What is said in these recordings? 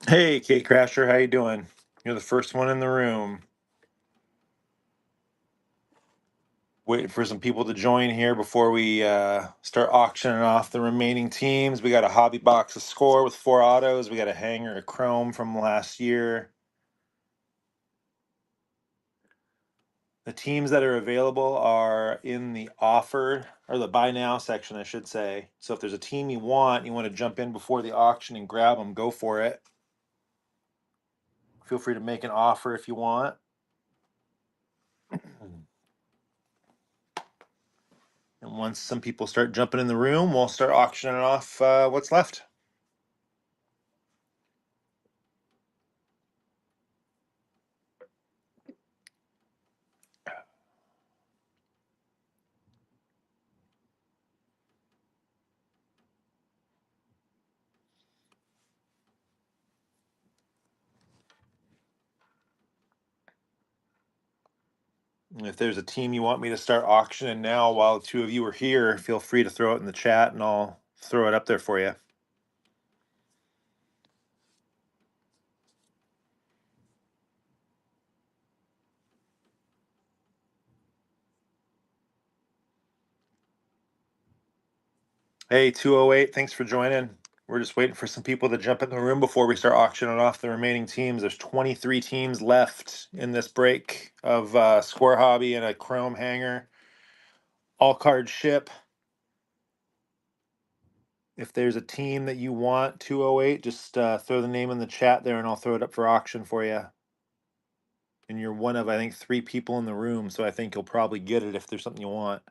Hey, Kate Crasher, how you doing? You're the first one in the room. Waiting for some people to join here before we start auctioning off the remaining teams. We got a hobby box of score with 4 autos. We got a hanger of chrome from last year. The teams that are available are in the offer, or the buy now section, I should say. So if there's a team you want to jump in before the auction and grab them, go for it. Feel free to make an offer if you want. And once some people start jumping in the room, we'll start auctioning off what's left. If there's a team you want me to start auctioning now while the two of you are here, feel free to throw it in the chat and I'll throw it up there for you. Hey, 208, thanks for joining. We're just waiting for some people to jump in the room before we start auctioning off the remaining teams. There's 23 teams left in this break of Score Hobby and a Chrome hanger. All card ship. If there's a team that you want, 208, just throw the name in the chat there and I'll throw it up for auction for you. And you're one of, I think, 3 people in the room, so I think you'll probably get it if there's something you want.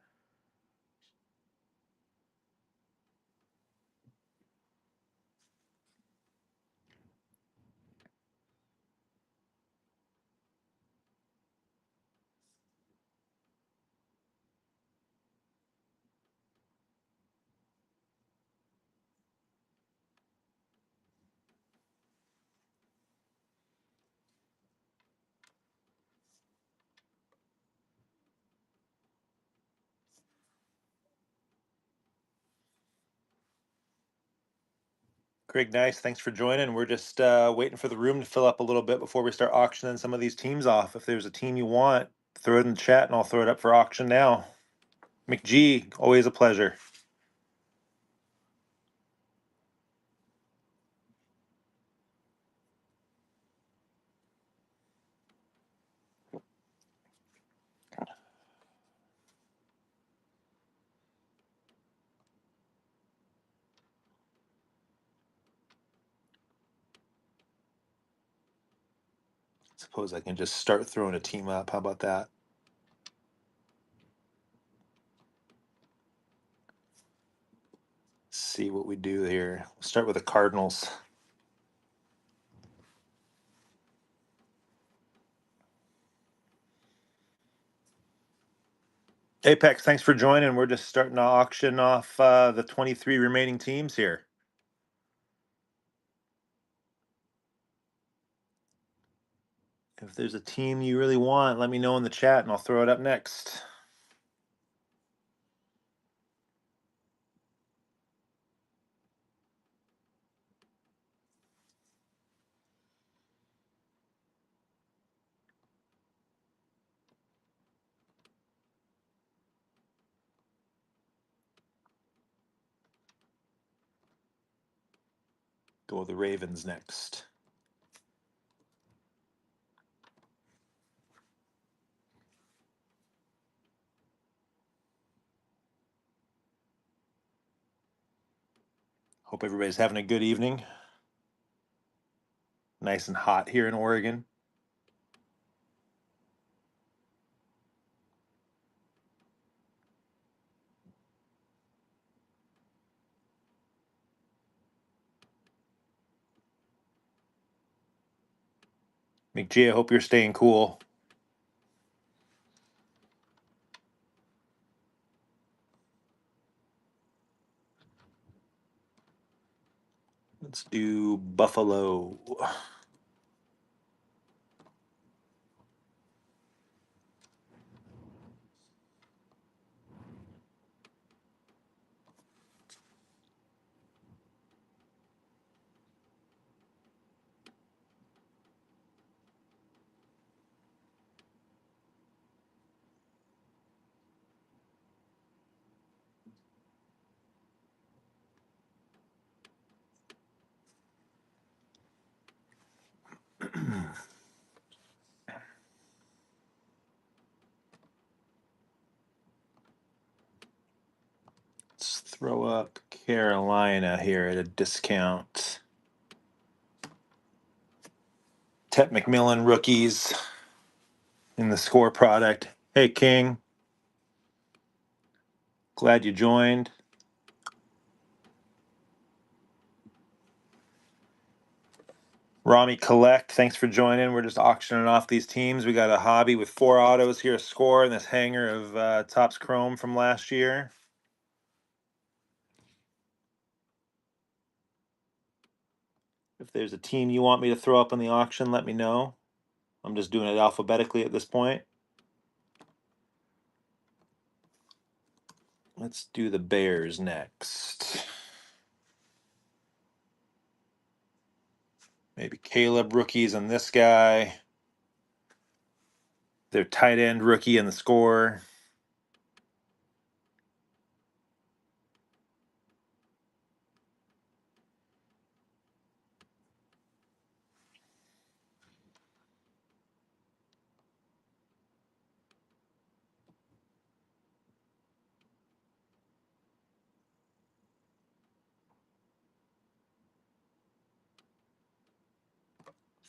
Craig, nice. Thanks for joining. We're just waiting for the room to fill up a little bit before we start auctioning some of these teams off. If there's a team you want, throw it in the chat and I'll throw it up for auction now. McG, always a pleasure. Suppose I can just start throwing a team up. How about that? Let's see what we do here. We'll start with the Cardinals. Apex, thanks for joining. We're just starting to auction off the 23 remaining teams here. If there's a team you really want, let me know in the chat and I'll throw it up next. Go with the Ravens next. Hope everybody's having a good evening. Nice and hot here in Oregon. McGee, I hope you're staying cool. Let's do Buffalo. Let's throw up Carolina here at a discount. Tet McMillan rookies in the score product. Hey, King. Glad you joined. Rami Collect, thanks for joining. We're just auctioning off these teams. We got a hobby with 4 autos here, a score, and this hanger of Topps Chrome from last year. If there's a team you want me to throw up in the auction, let me know. I'm just doing it alphabetically at this point. Let's do the Bears next. Maybe Caleb rookies on this guy. Their tight end rookie in the score.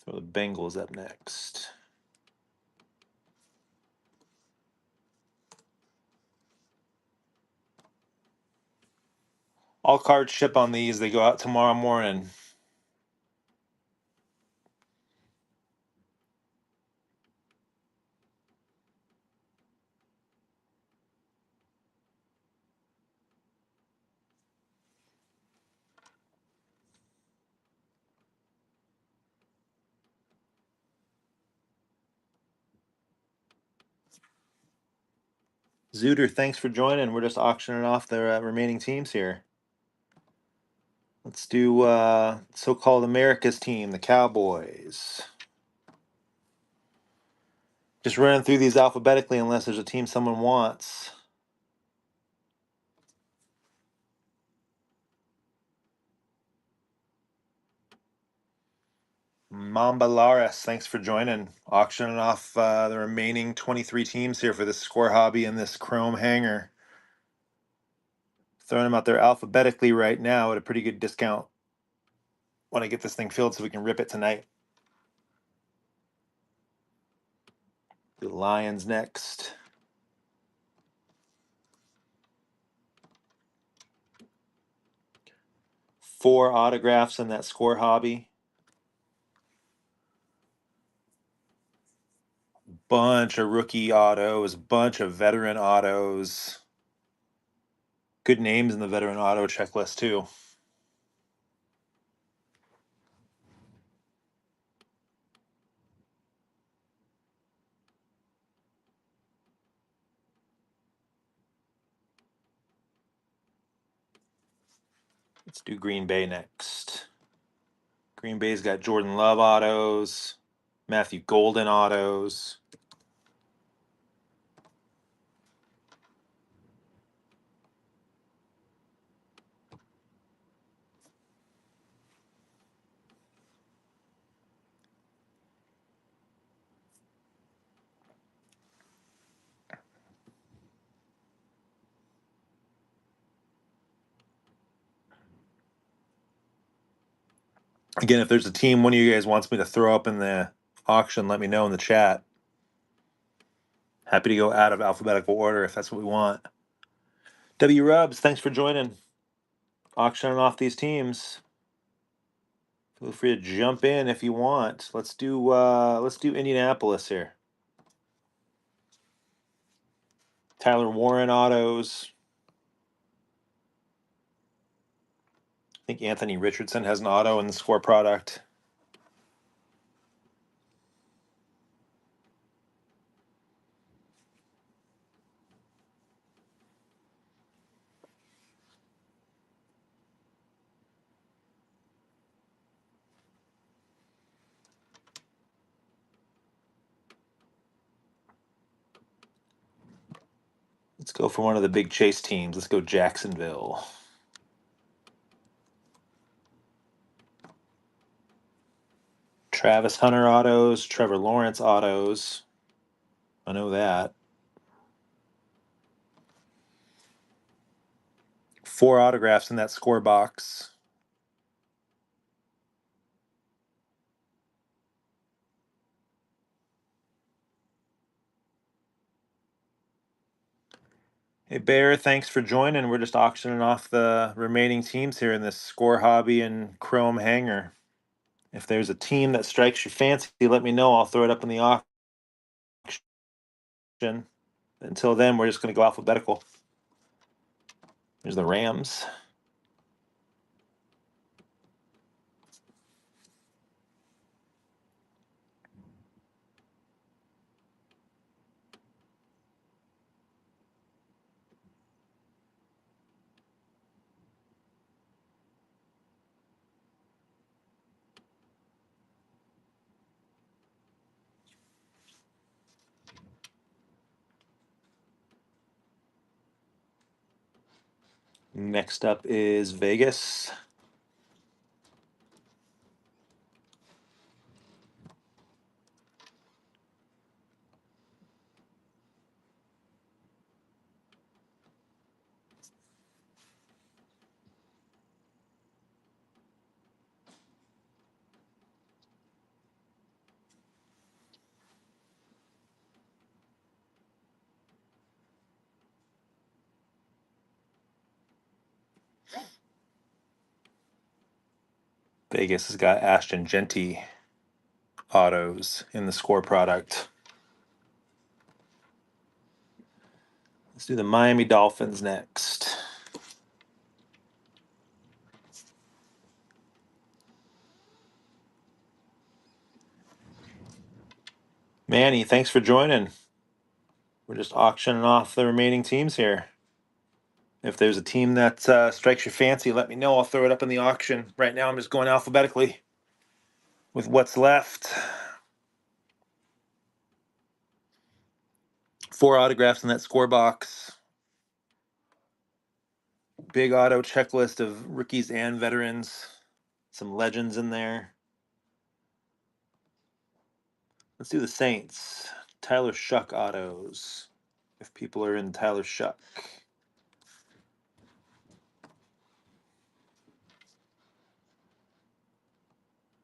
Throw the Bengals up next. All cards ship on these. They go out tomorrow morning. Zooter, thanks for joining. We're just auctioning off the remaining teams here. Let's do so-called America's team, the Cowboys. Just running through these alphabetically unless there's a team someone wants. Mamba Laris, thanks for joining. Auctioning off the remaining 23 teams here for this score hobby and this chrome hanger. Throwing them out there alphabetically right now at a pretty good discount. Want to get this thing filled so we can rip it tonight. The Lions next. Four autographs in that score hobby. Bunch of rookie autos, bunch of veteran autos. Good names in the veteran auto checklist too. Let's do Green Bay next. Green Bay's got Jordan Love autos, Matthew Golden autos. Again, if there's a team one of you guys wants me to throw up in the auction, let me know in the chat. Happy to go out of alphabetical order if that's what we want. W Rubs, thanks for joining. Auctioning off these teams. Feel free to jump in if you want. Let's do Indianapolis here. Tyler Warren autos. I think Anthony Richardson has an auto in the score product. Let's go for one of the big chase teams. Let's go Jacksonville. Travis Hunter autos, Trevor Lawrence autos. I know that. 4 autographs in that score box. Hey Bear, thanks for joining. We're just auctioning off the remaining teams here in this score hobby and chrome hanger. If there's a team that strikes your fancy, let me know. I'll throw it up in the auction. Until then, we're just going to go alphabetical. There's the Rams. Next up is Vegas. Vegas has got Ashton Genty autos in the score product. Let's do the Miami Dolphins next. Manny, thanks for joining. We're just auctioning off the remaining teams here. If there's a team that strikes your fancy, let me know. I'll throw it up in the auction. Right now, I'm just going alphabetically with what's left. 4 autographs in that score box. Big auto checklist of rookies and veterans. Some legends in there. Let's do the Saints. Tyler Shuck autos. If people are in Tyler Shuck.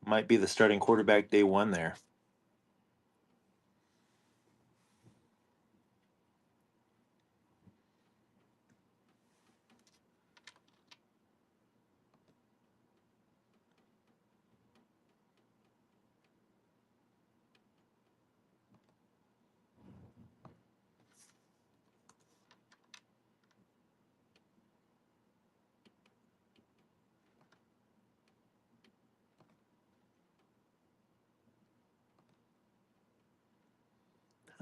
Might be the starting quarterback day 1 there.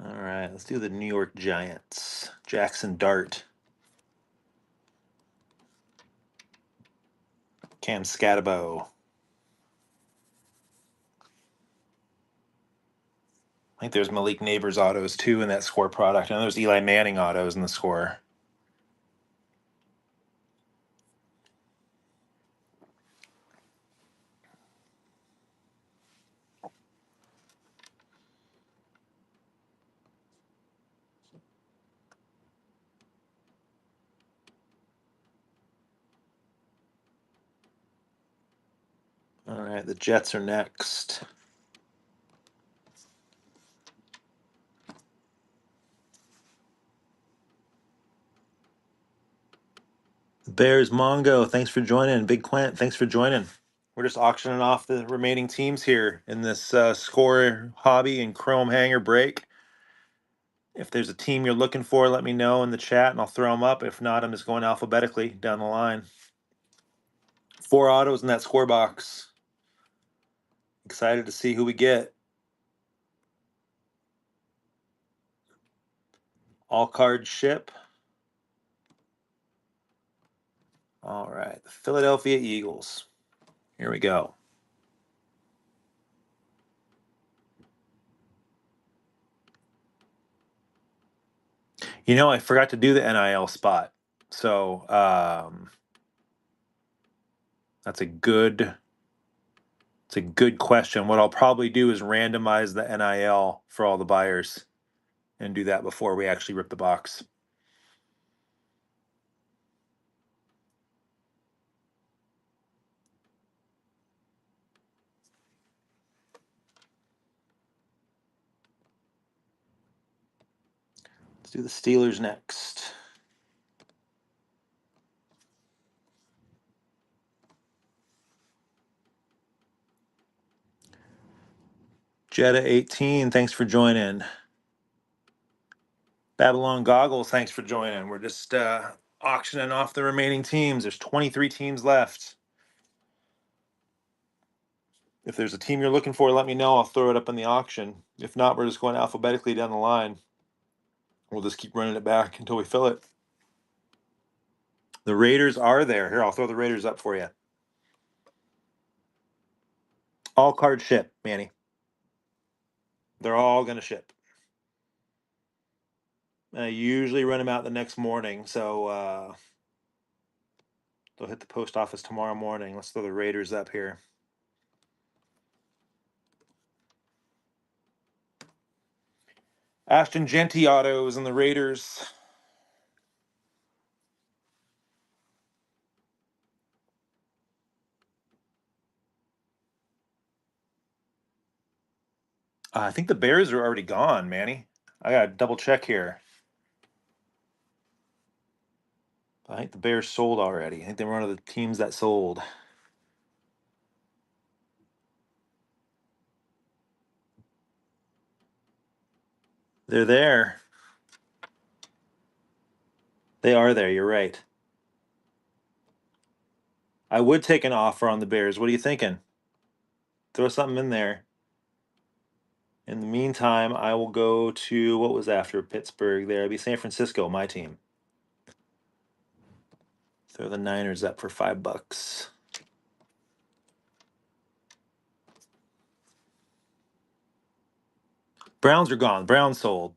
All right, let's do the New York Giants. Jackson Dart. Cam Scatabo. I think there's Malik Neighbors autos too in that score product. I know there's Eli Manning autos in the score. All right, the Jets are next. Bears Mongo, thanks for joining. Big Quint, thanks for joining. We're just auctioning off the remaining teams here in this score hobby and chrome hanger break. If there's a team you're looking for, let me know in the chat and I'll throw them up. If not, I'm just going alphabetically down the line. 4 autos in that score box. Excited to see who we get. All cards ship. All right, the Philadelphia Eagles. Here we go. You know, I forgot to do the NIL spot. So that's a good question. What I'll probably do is randomize the NIL for all the buyers and do that before we actually rip the box. Let's do the Steelers next. Jetta 18, thanks for joining. Babylon Goggles, thanks for joining. We're just auctioning off the remaining teams. There's 23 teams left. If there's a team you're looking for, let me know. I'll throw it up in the auction. If not, we're just going alphabetically down the line. We'll just keep running it back until we fill it. The Raiders are there. Here, I'll throw the Raiders up for you. All cards ship, Manny. They're all going to ship. I usually run them out the next morning, so they'll hit the post office tomorrow morning. Let's throw the Raiders up here. Ashton Genty autos and the Raiders. I think the Bears are already gone, Manny. I got to double check here. I think the Bears sold already. I think they were one of the teams that sold. They're there. They are there. You're right. I would take an offer on the Bears. What are you thinking? Throw something in there. In the meantime, I will go to what was after Pittsburgh there. It'd be San Francisco, my team. Throw the Niners up for $5. Browns are gone. Browns sold.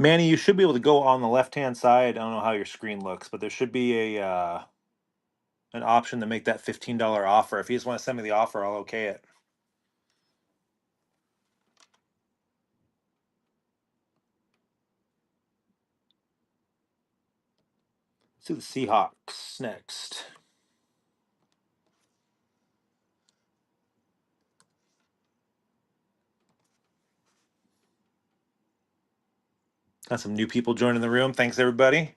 Manny, you should be able to go on the left-hand side. I don't know how your screen looks, but there should be a an option to make that $15 offer. If you just want to send me the offer, I'll okay it. Let's do the Seahawks next. Got some new people joining the room. Thanks, everybody.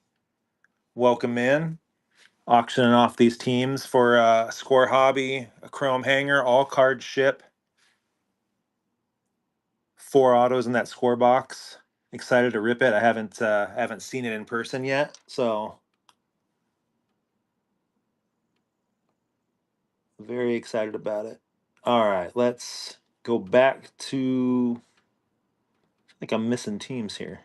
Welcome in. Auctioning off these teams for a score hobby, a chrome hanger, all cards ship. 4 autos in that score box. Excited to rip it. I haven't seen it in person yet, so very excited about it. All right, let's go back to. I think I'm missing teams here.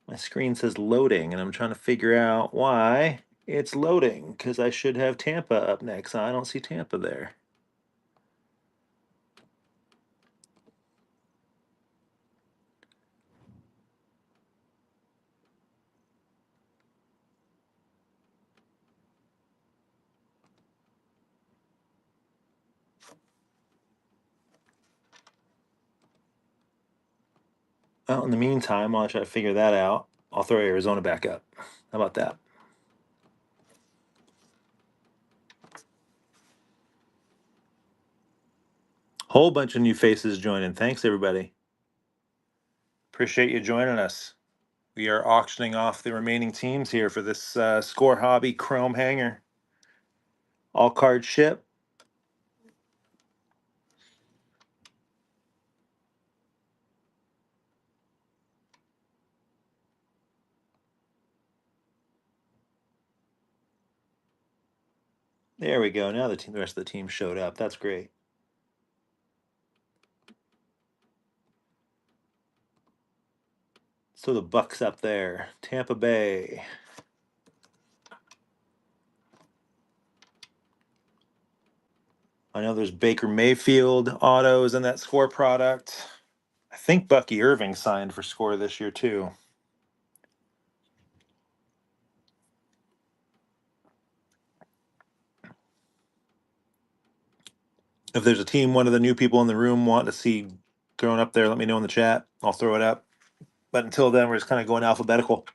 My screen says loading, and I'm trying to figure out why it's loading, because I should have Tampa up next. I don't see Tampa there. Well, in the meantime, I'll try to figure that out. I'll throw Arizona back up. How about that? Whole bunch of new faces joining. Thanks, everybody. Appreciate you joining us. We are auctioning off the remaining teams here for this Score Hobby Chrome hanger. All cards ship. There we go. Now the rest of the team showed up. That's great. So the Bucks up there. Tampa Bay. I know there's Baker Mayfield autos in that Score product. I think Bucky Irving signed for Score this year too. If there's a team one of the new people in the room want to see thrown up there, let me know in the chat. I'll throw it up. But until then, we're just kind of going alphabetical.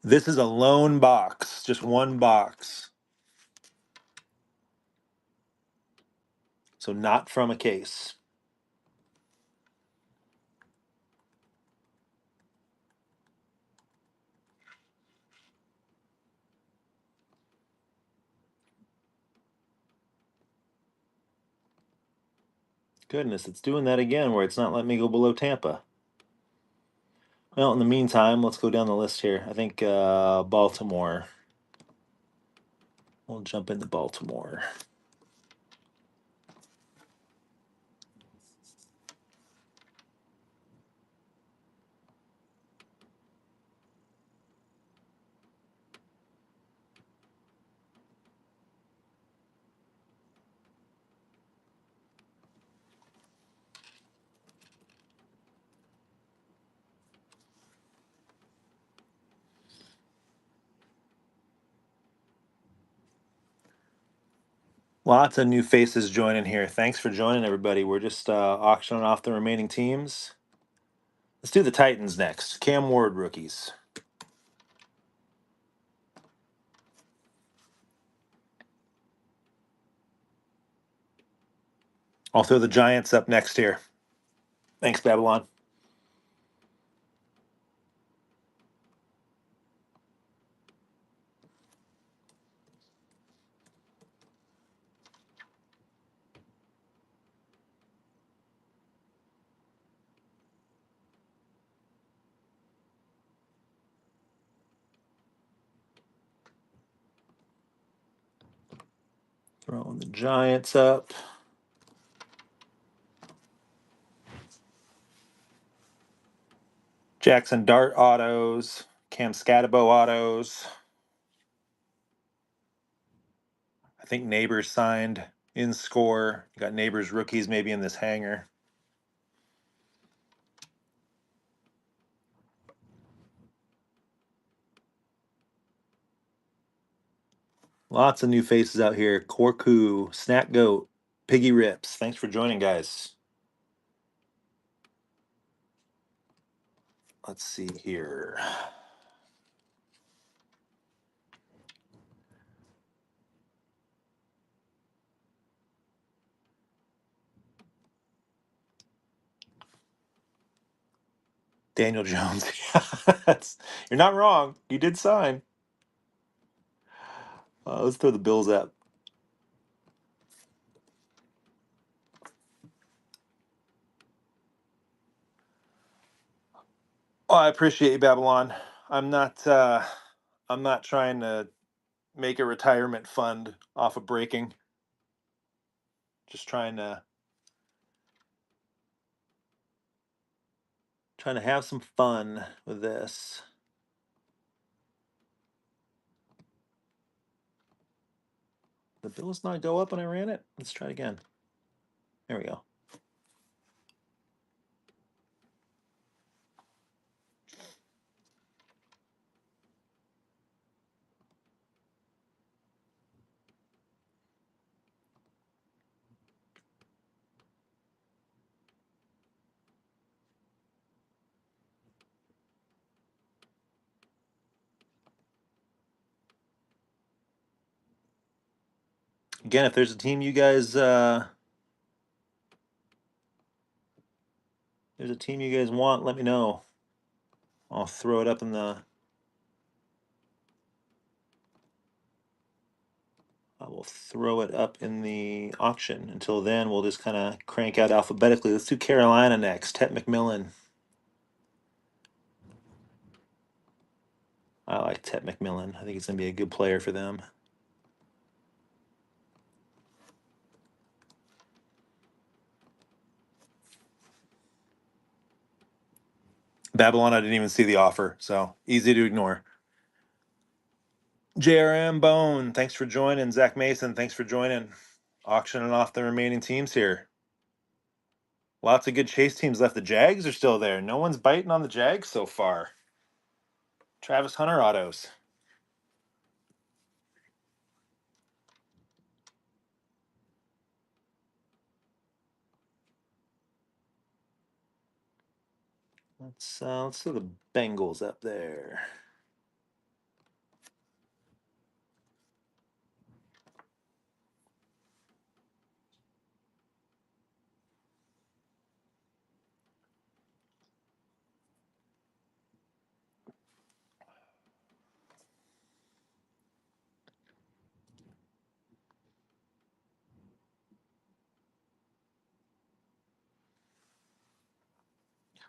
This is a lone box, just one box. So not from a case. Goodness, it's doing that again where it's not letting me go below Tampa. Well, in the meantime, let's go down the list here. I think Baltimore. We'll jump into Baltimore. Lots of new faces joining here. Thanks for joining, everybody. We're just auctioning off the remaining teams. Let's do the Titans next. Cam Ward rookies. I'll throw the Giants up next here. Thanks, Babylon. Throwing the Giants up. Jackson Dart autos. Cam Scatabo autos. I think Neighbors signed in Score. You got Neighbors rookies maybe in this hanger. Lots of new faces out here. Corku, Snack Goat, Piggy Rips. Thanks for joining, guys. Let's see here. Daniel Jones. You're not wrong. He did sign. Let's throw the Bills up. Oh, I appreciate you, Babylon. I'm not trying to make a retirement fund off of breaking. Just trying to have some fun with this. The Bills not go up when I ran it? Let's try it again. There we go. Again, if there's a team you guys want, let me know. I'll throw it up in the I will throw it up in the auction. Until then, we'll just kind of crank out alphabetically. Let's do Carolina next. Tet McMillan. I like Tet McMillan. I think he's going to be a good player for them. Babylon, I didn't even see the offer, so easy to ignore. JRM Bone, thanks for joining. Zach Mason, thanks for joining. Auctioning off the remaining teams here. Lots of good chase teams left. The Jags are still there. No one's biting on the Jags so far. Travis Hunter autos. Let's see the Bengals up there.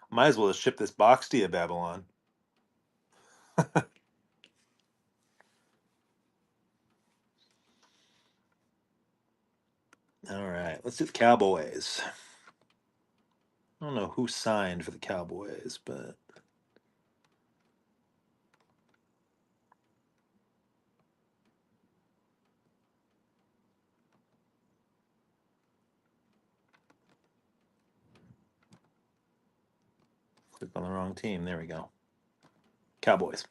Might as well just ship this box to you, Babylon. All right, let's do the Cowboys. I don't know who signed for the Cowboys, but click on the wrong team. There we go. Cowboys.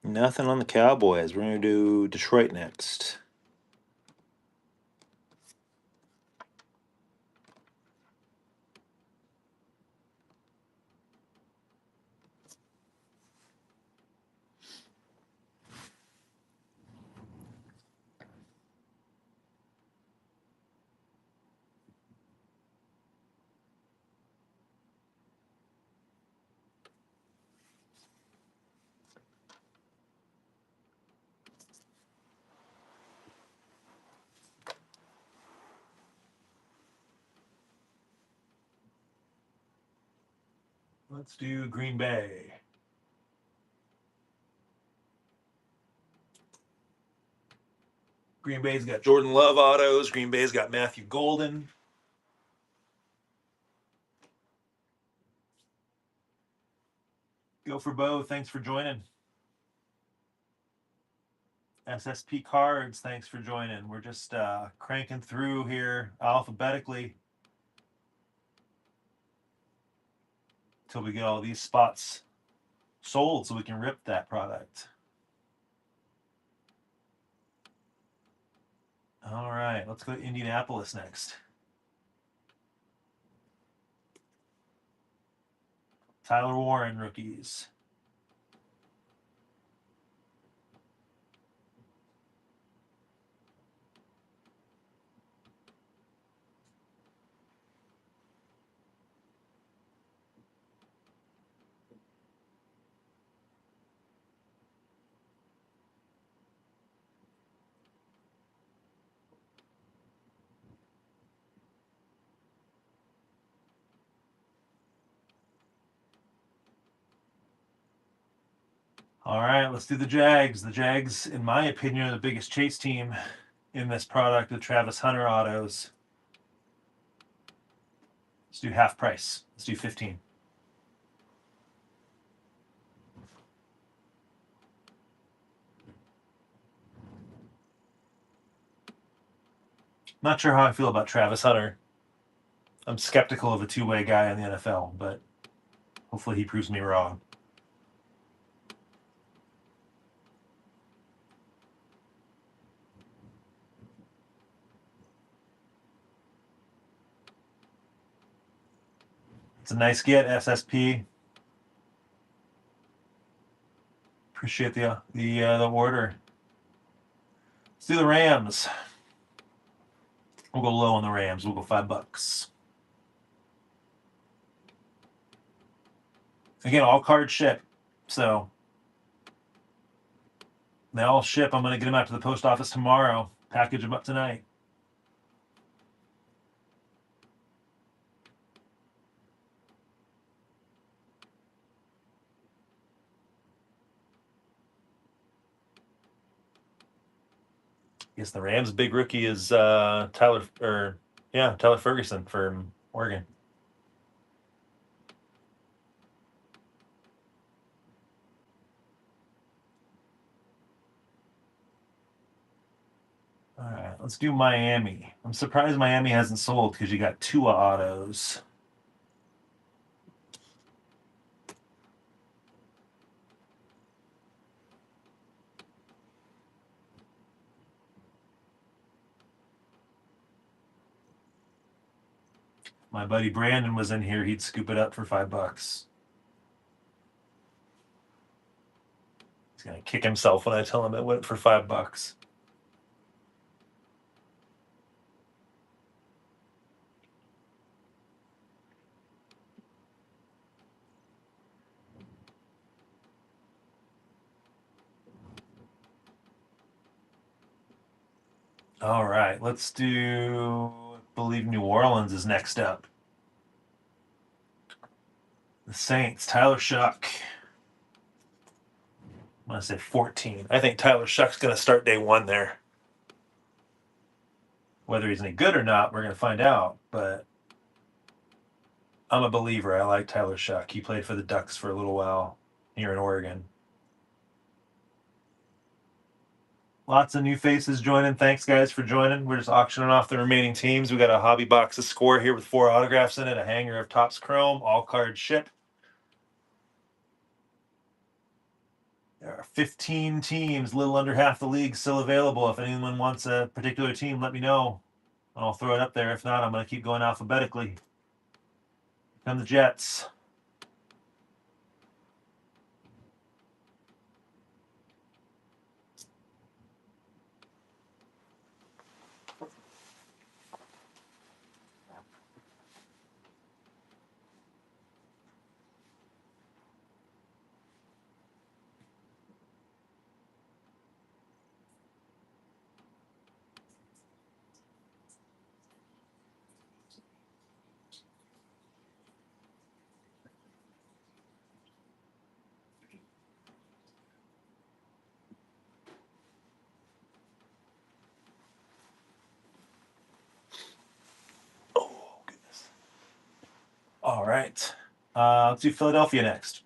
Nothing on the Cowboys. We're going to do Detroit next. Let's do Green Bay. Green Bay's got Jordan Love autos. Green Bay's got Matthew Golden. Go for Bo. Thanks for joining. SSP Cards, thanks for joining. We're just cranking through here alphabetically until we get all these spots sold so we can rip that product. All right, let's go to Indianapolis next. Tyler Warren rookies. All right, let's do the Jags. The Jags, in my opinion, are the biggest chase team in this product with Travis Hunter autos. Let's do half price. Let's do 15. Not sure how I feel about Travis Hunter. I'm skeptical of a two-way guy in the NFL, but hopefully he proves me wrong. It's a nice get, SSP. Appreciate the order. Let's do the Rams. We'll go low on the Rams. We'll go $5. Again, all cards ship, so they all ship. I'm going to get them out to the post office tomorrow. Package them up tonight. Yes, the Rams' big rookie is Tyler Ferguson from Oregon. All right, let's do Miami. I'm surprised Miami hasn't sold because you got Tua autos. My buddy Brandon was in here. He'd scoop it up for $5. He's gonna kick himself when I tell him it went for $5. All right, let's do. I believe New Orleans is next up. The Saints, Tyler Shuck. I'm going to say 14. I think Tyler Shuck's going to start day one there. Whether he's any good or not, we're going to find out. But I'm a believer. I like Tyler Shuck. He played for the Ducks for a little while here in Oregon. Lots of new faces joining. Thanks, guys, for joining. We're just auctioning off the remaining teams. We got a hobby box of score here with 4 autographs in it, a hanger of TOPPS Chrome, all cards ship. There are 15 teams, a little under half the league still available. If anyone wants a particular team, let me know. I'll throw it up there. If not, I'm going to keep going alphabetically. Here come the Jets. Oh, goodness. All right. Let's do Philadelphia next.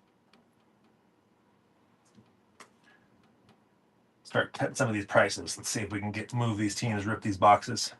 Start cutting some of these prices. Let's see if we can move these teams, rip these boxes.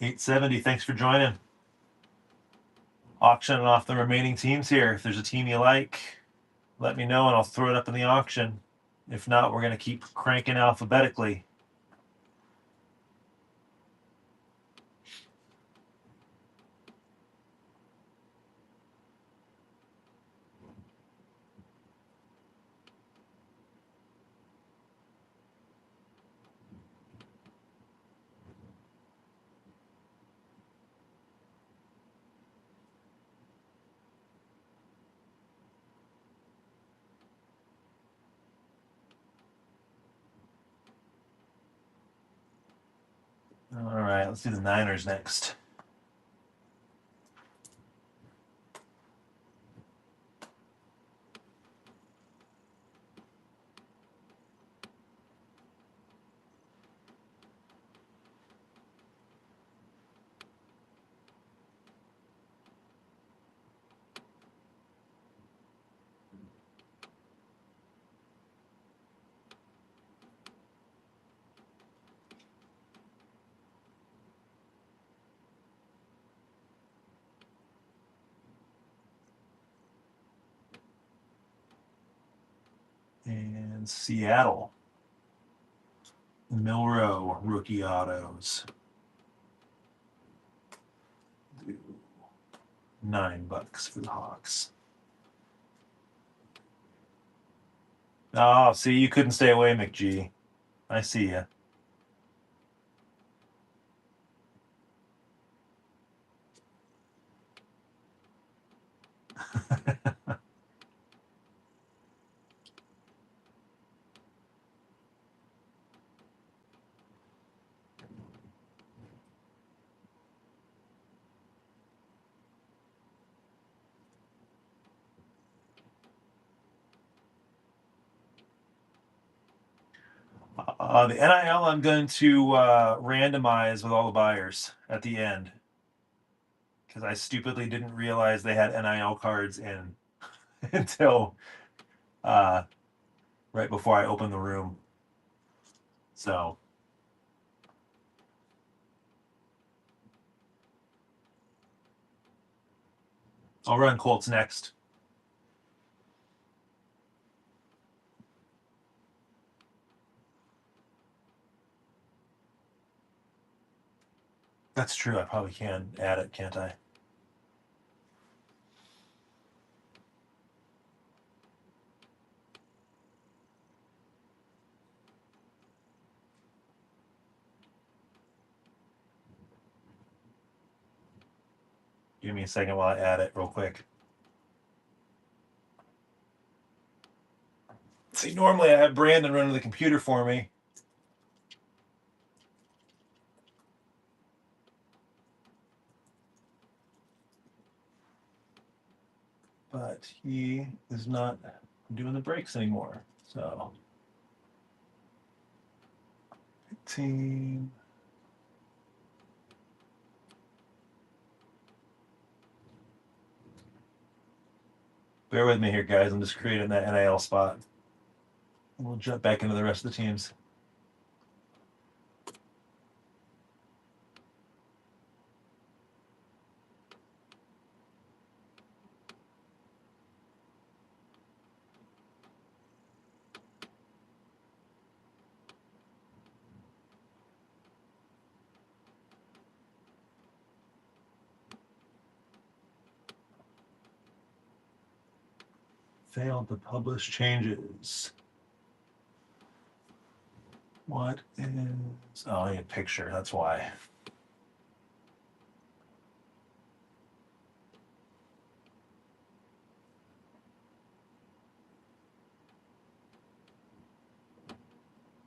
$870. Thanks for joining. Auctioning off the remaining teams here. If there's a team you like, let me know and I'll throw it up in the auction. If not, we're going to keep cranking alphabetically. All right, let's do the Niners next. And Seattle. Milrow rookie autos. $9 for the Hawks. Oh, see, you couldn't stay away, McGee. I see ya. The NIL I'm going to randomize with all the buyers at the end because I stupidly didn't realize they had NIL cards in until right before I opened the room. So I'll run Colts next. That's true. I probably can add it, can't I? Give me a second while I add it real quick. See, normally I have Brandon running the computer for me. But he is not doing the breaks anymore. So 18. Bear with me here, guys. I'm just creating that NIL spot. And we'll jump back into the rest of the teams. Failed to publish changes. What is... Oh, I need a picture. That's why.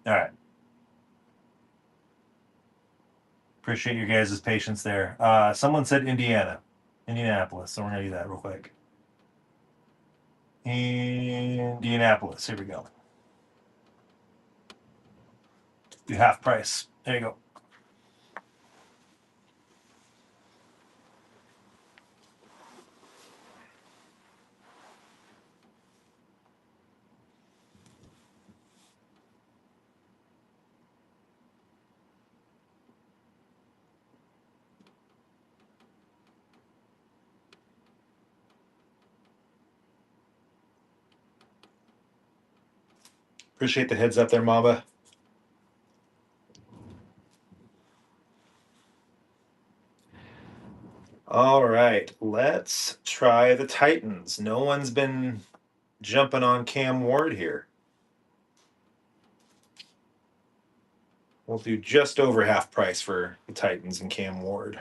All right. Appreciate your guys' patience there. Someone said Indianapolis, so we're going to do that real quick. Indianapolis. Here we go. Do half price. There you go. Appreciate the heads up there, Mamba. All right, let's try the Titans. No one's been jumping on Cam Ward here. We'll do just over half price for the Titans and Cam Ward.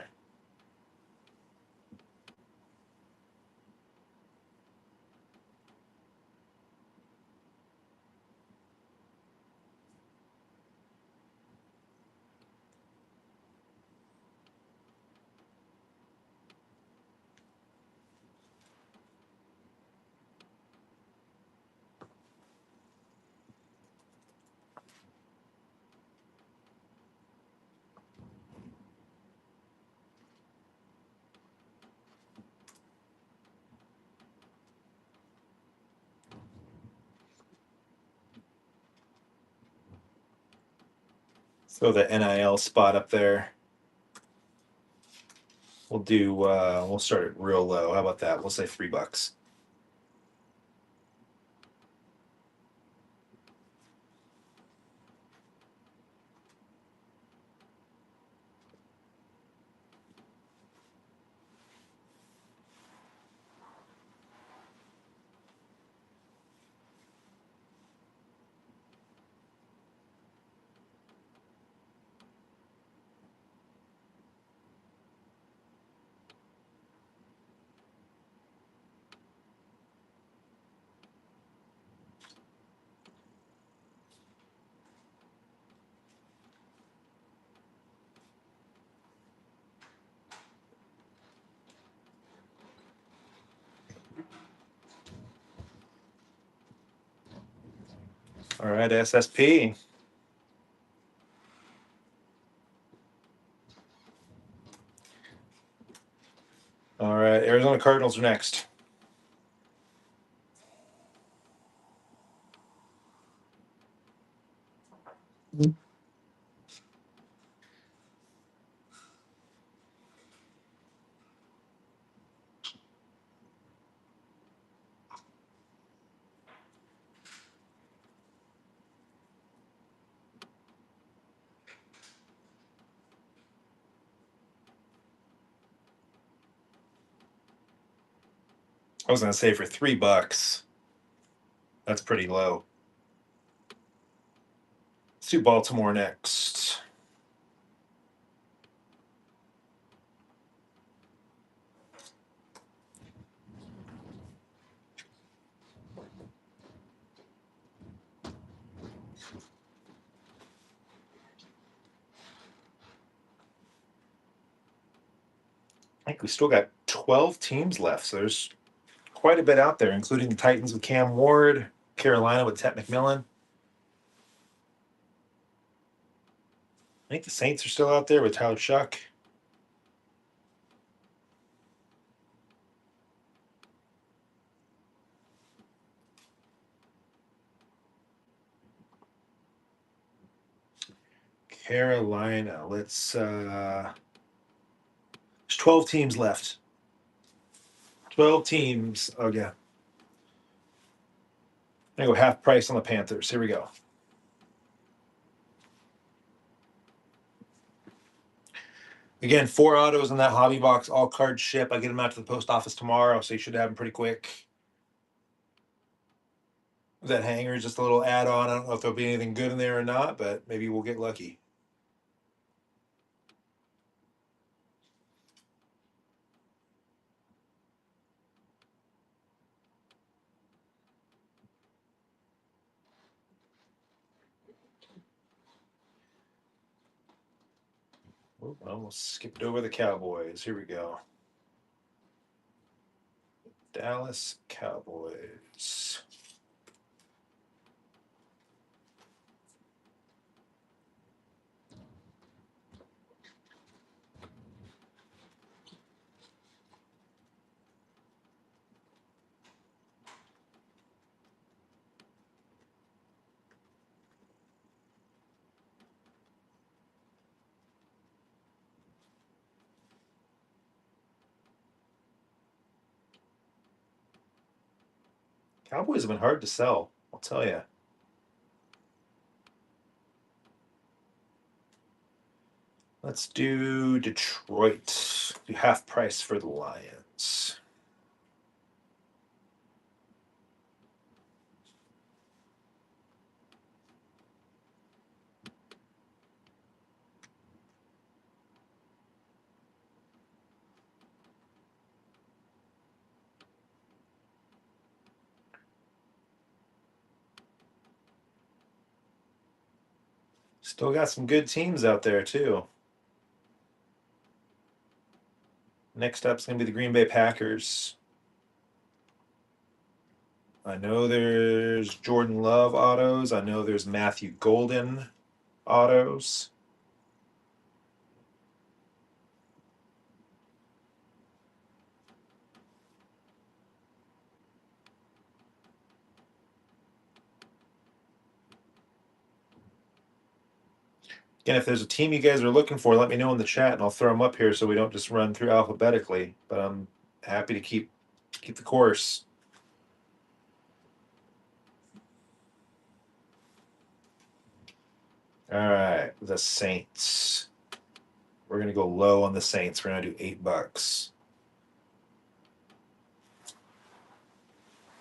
Throw the NIL spot up there. We'll do. We'll start it real low. How about that? We'll say $3. All right, SSP. All right, Arizona Cardinals are next. I was gonna say for $3. That's pretty low. Let's do Baltimore next. I think we still got 12 teams left, so there's quite a bit out there, including the Titans with Cam Ward, Carolina with Ted McMillan. I think the Saints are still out there with Tyler Shuck. Carolina. There's 12 teams left. 12 teams. Oh yeah. I go half price on the Panthers. Here we go. Again, 4 autos in that hobby box, all cards ship. I get them out to the post office tomorrow, so you should have them pretty quick. That hanger is just a little add-on. I don't know if there'll be anything good in there or not, but maybe we'll get lucky. Oop, I almost skipped over the Cowboys. Here we go. Dallas Cowboys. Cowboys have been hard to sell, I'll tell you. Let's do Detroit. Do half price for the Lions. Still got some good teams out there, too. Next up is going to be the Green Bay Packers. I know there's Jordan Love autos. I know there's Matthew Golden autos. Again, if there's a team you guys are looking for, let me know in the chat, and I'll throw them up here so we don't just run through alphabetically. But I'm happy to keep the course. All right, the Saints. We're gonna go low on the Saints. We're gonna do $8.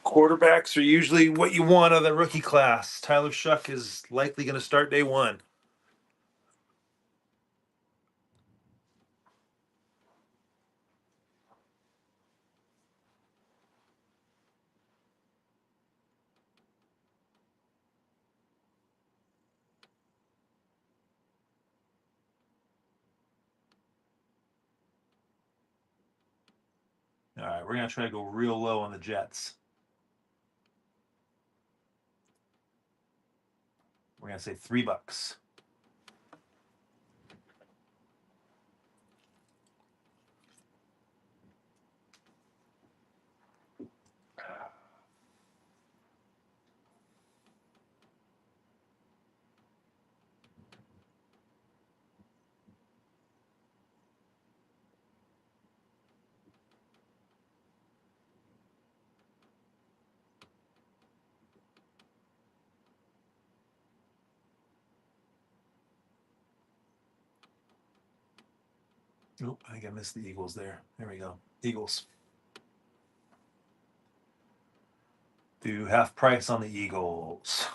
Quarterbacks are usually what you want out of the rookie class. Tyler Shuck is likely going to start day one. All right, we're going to try to go real low on the Jets. We're going to say $3. Oh, I think I missed the Eagles there. There we go. Eagles. Do half price on the Eagles.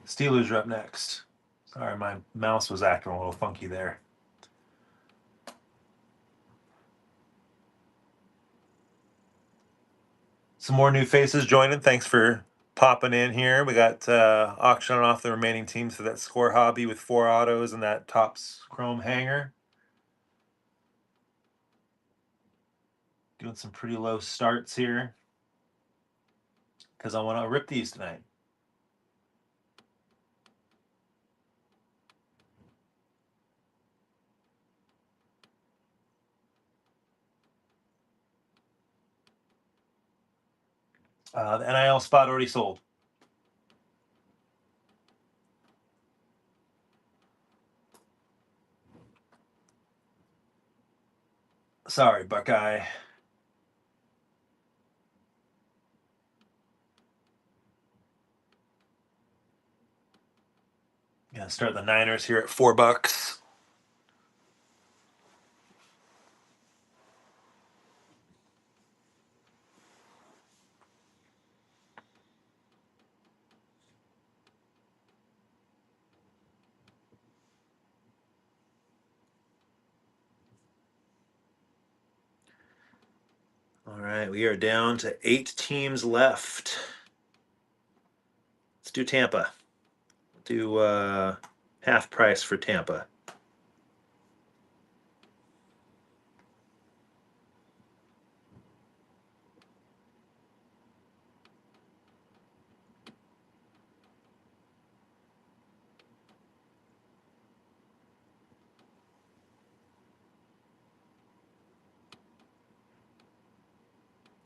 Steelers are up next. Sorry, my mouse was acting a little funky there. Some more new faces joining. Thanks for popping in here. We got auctioning off the remaining teams for that score hobby with 4 autos and that TOPPS chrome hanger. Doing some pretty low starts here because I want to rip these tonight. The NIL spot already sold. Sorry, Buckeye. Gonna start the Niners here at $4. All right, we are down to 8 teams left. Let's do Tampa. Do half price for Tampa.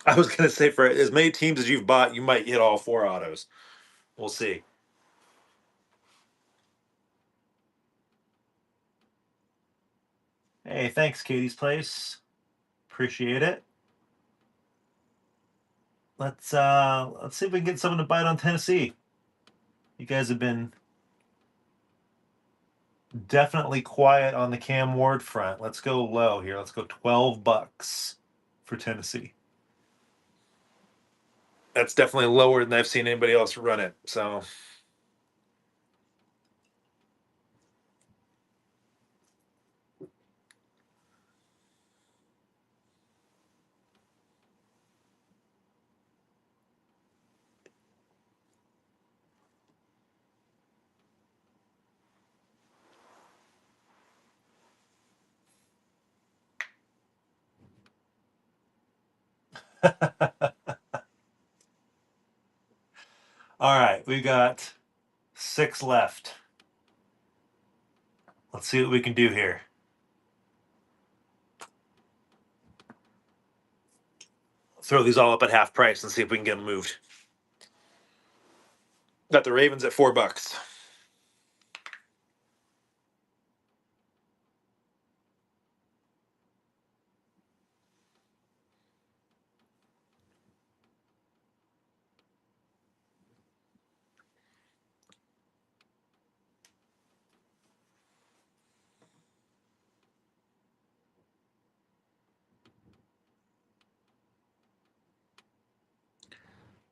I was gonna say for as many teams as you've bought, you might hit all 4 autos. We'll see. Hey, thanks, Katie's Place. Appreciate it. Let's see if we can get someone to bite on Tennessee. You guys have been definitely quiet on the Cam Ward front. Let's go low here. Let's go $12 for Tennessee. That's definitely lower than I've seen anybody else run it. So all right, we got 6 left. Let's see what we can do here. Throw these all up at half price and see if we can get them moved. Got the Ravens at $4.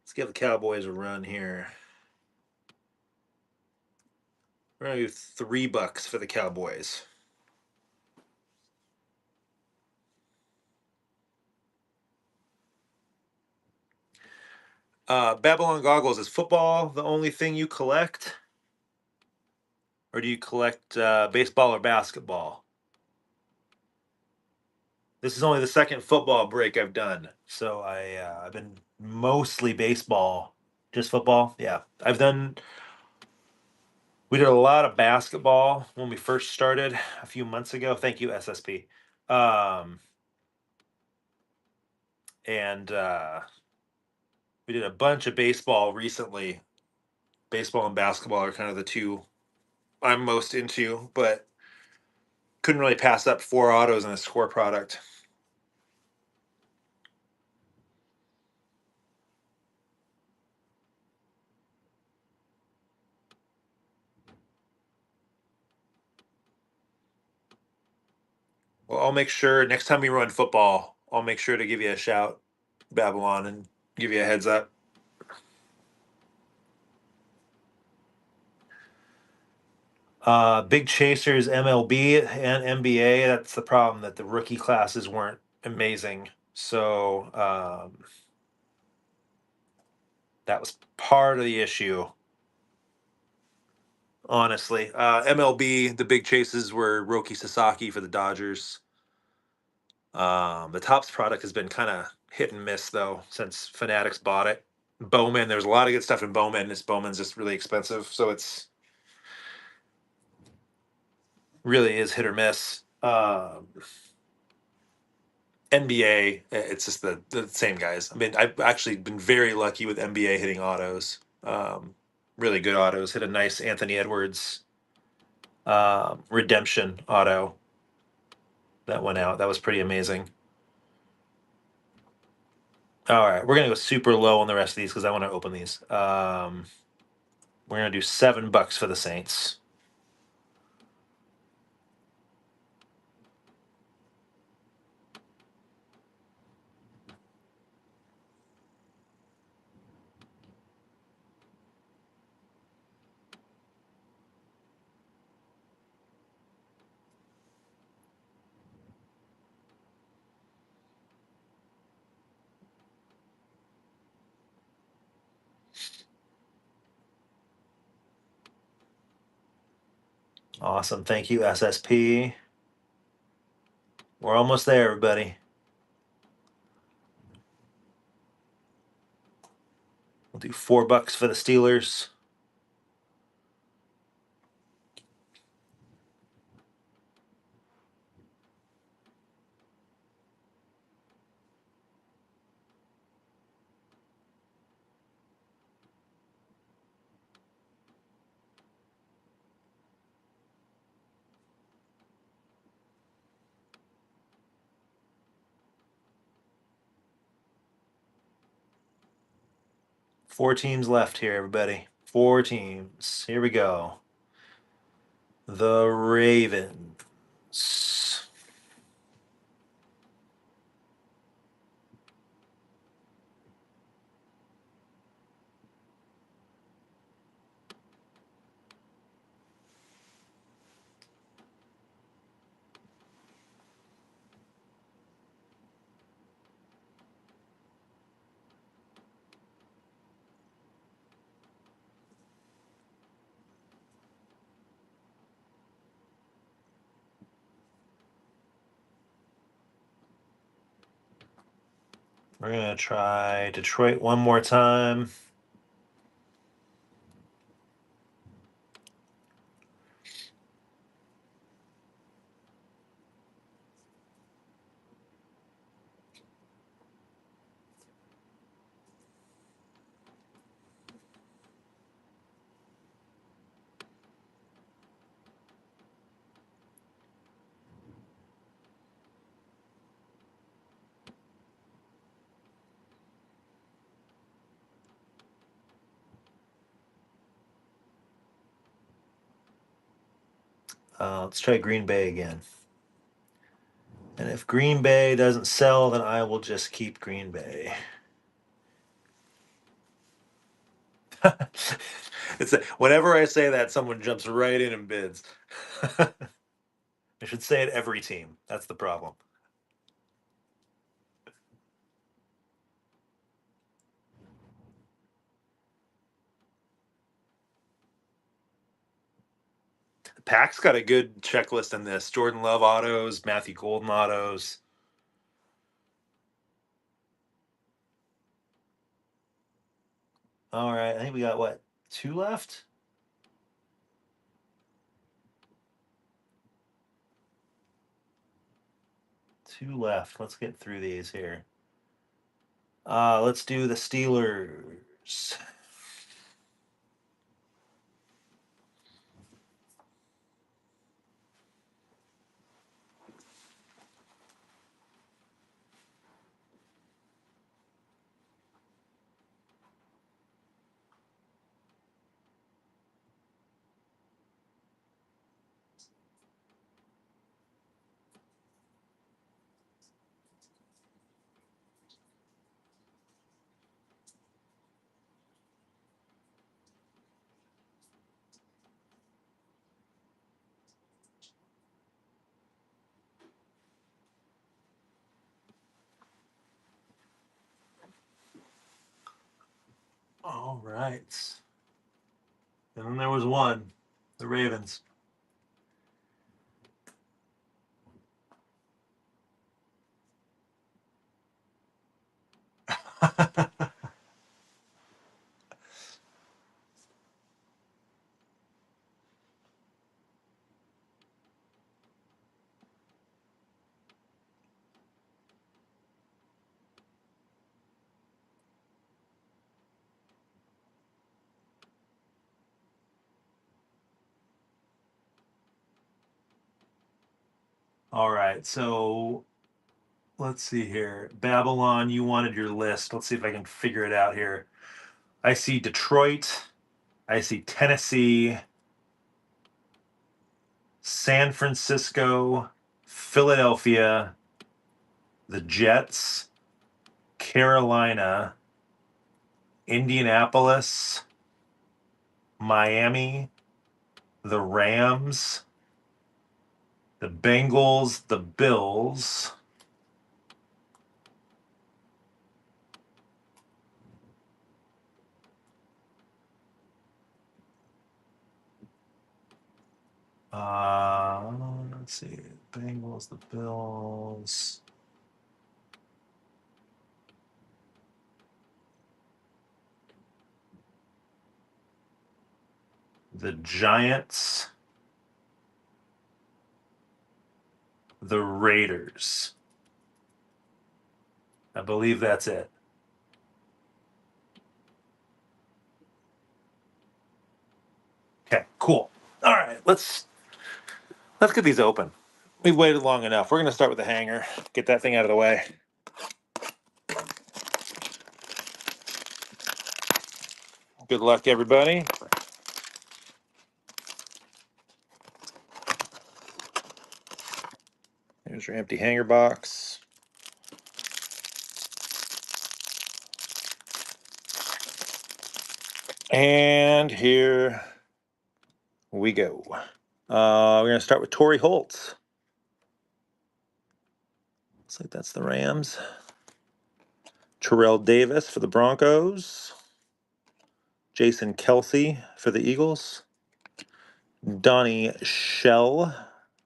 Let's give the Cowboys a run here. We're gonna do $3 for the Cowboys. Babylon Goggles, is football the only thing you collect? Or do you collect baseball or basketball? This is only the second football break I've done. So I've been mostly baseball. Just football? Yeah. We did a lot of basketball when we first started a few months ago. Thank you, SSP. Um, and we did a bunch of baseball recently. Baseball and basketball are kind of the two I'm most into, but couldn't really pass up 4 autos in a score product. Well, I'll make sure next time we run football, I'll make sure to give you a shout, Babylon, and give you a heads up. Big chasers, MLB and NBA. That's the problem, that the rookie classes weren't amazing. So that was part of the issue, honestly. MLB, the big chases were Roki Sasaki for the Dodgers. The Topps product has been kind of hit and miss though since Fanatics bought it. Bowman, there's a lot of good stuff in Bowman. This Bowman's just really expensive, so it's really is hit or miss. NBA, it's just the same guys. I mean, I've actually been very lucky with NBA hitting autos. Really good autos. Hit a nice Anthony Edwards redemption auto that went out. That was pretty amazing. All right, we're gonna go super low on the rest of these because I want to open these. We're gonna do $7 for the Saints. Awesome, thank you, SSP. We're almost there, everybody. We'll do $4 for the Steelers. Four teams left here, everybody. Four teams. Here we go. The Ravens. 'We're gonna try Detroit one more time. Let's try Green Bay again. And if Green Bay doesn't sell, then I will just keep Green Bay. Whenever I say that, someone jumps right in and bids. I should say it every team. That's the problem. Pack's got a good checklist in this. Jordan Love autos, Matthew Golden autos. All right, I think we got what, 2 left? Two left. Let's get through these here. Let's do the Steelers. All right. And then there was one, the Ravens. All right, so let's see here. Babylon, you wanted your list. Let's see if I can figure it out here. I see Detroit. I see Tennessee, San Francisco, Philadelphia, the Jets, Carolina, Indianapolis, Miami, the Rams, the Bengals, the Bills. Let's see. Bengals, the Bills. The Giants, the Raiders. I believe that's it. Okay, cool. All right, let's get these open. We've waited long enough. We're gonna start with the hanger. Get that thing out of the way. Good luck, everybody. Here's your empty hanger box. And here we go. We're going to start with Torrey Holt. Looks like that's the Rams. Terrell Davis for the Broncos. Jason Kelsey for the Eagles. Donnie Shell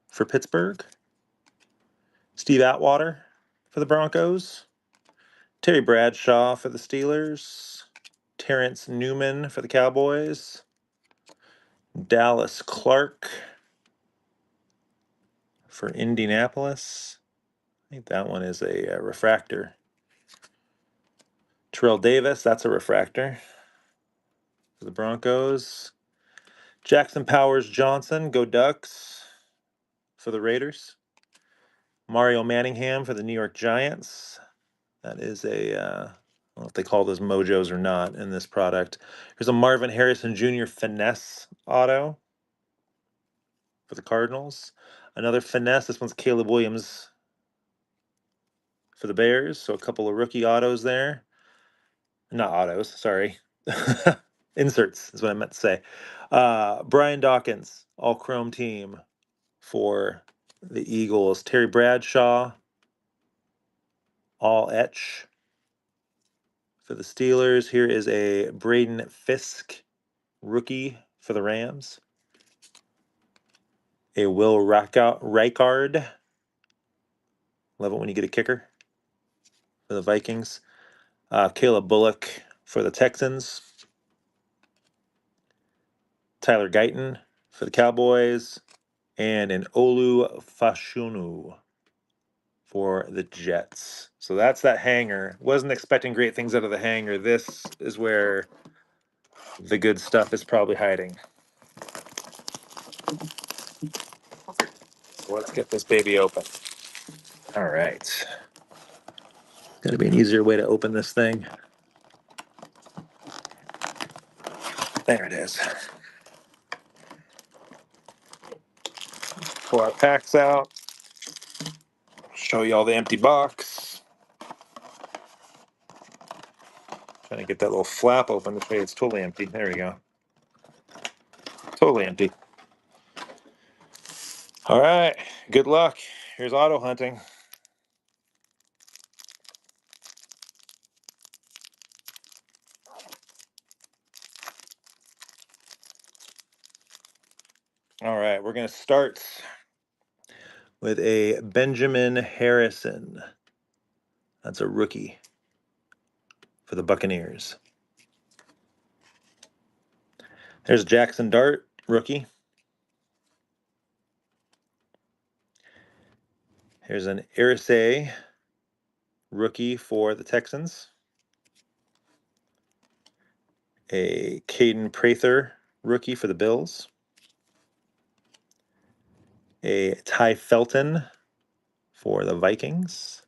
for Pittsburgh. Steve Atwater for the Broncos. Terry Bradshaw for the Steelers. Terrence Newman for the Cowboys. Dallas Clark for Indianapolis. I think that one is a refractor. Terrell Davis, that's a refractor for the Broncos. Jackson Powers Johnson, go Ducks for the Raiders. Mario Manningham for the New York Giants. That is a, I don't know if they call those mojos or not in this product. Here's a Marvin Harrison Jr. finesse auto for the Cardinals. Another finesse. This one's Caleb Williams for the Bears. So a couple of rookie autos there. Not autos, sorry. Inserts is what I meant to say. Brian Dawkins, all chrome team for the Eagles. Terry Bradshaw, all etch for the Steelers. Here is a Braden Fisk rookie for the Rams. A Will Reichard. Love it when you get a kicker for the Vikings. Caleb Bullock for the Texans. Tyler Guyton for the Cowboys. And an Olu Fashunu for the Jets. So that's that hanger. Wasn't expecting great things out of the hanger. This is where the good stuff is probably hiding. So let's get this baby open. All right. Gotta be an easier way to open this thing. There it is. Pull our packs out. Show you all the empty box. Trying to get that little flap open to show you it's totally empty. There we go. Totally empty. All right. Good luck. Here's auto hunting. All right. We're going to start with a Benjamin Harrison. That's a rookie for the Buccaneers. There's Jackson Dart, rookie. Here's an Irisay, rookie for the Texans. A Caden Prather, rookie for the Bills. A Ty Felton for the Vikings.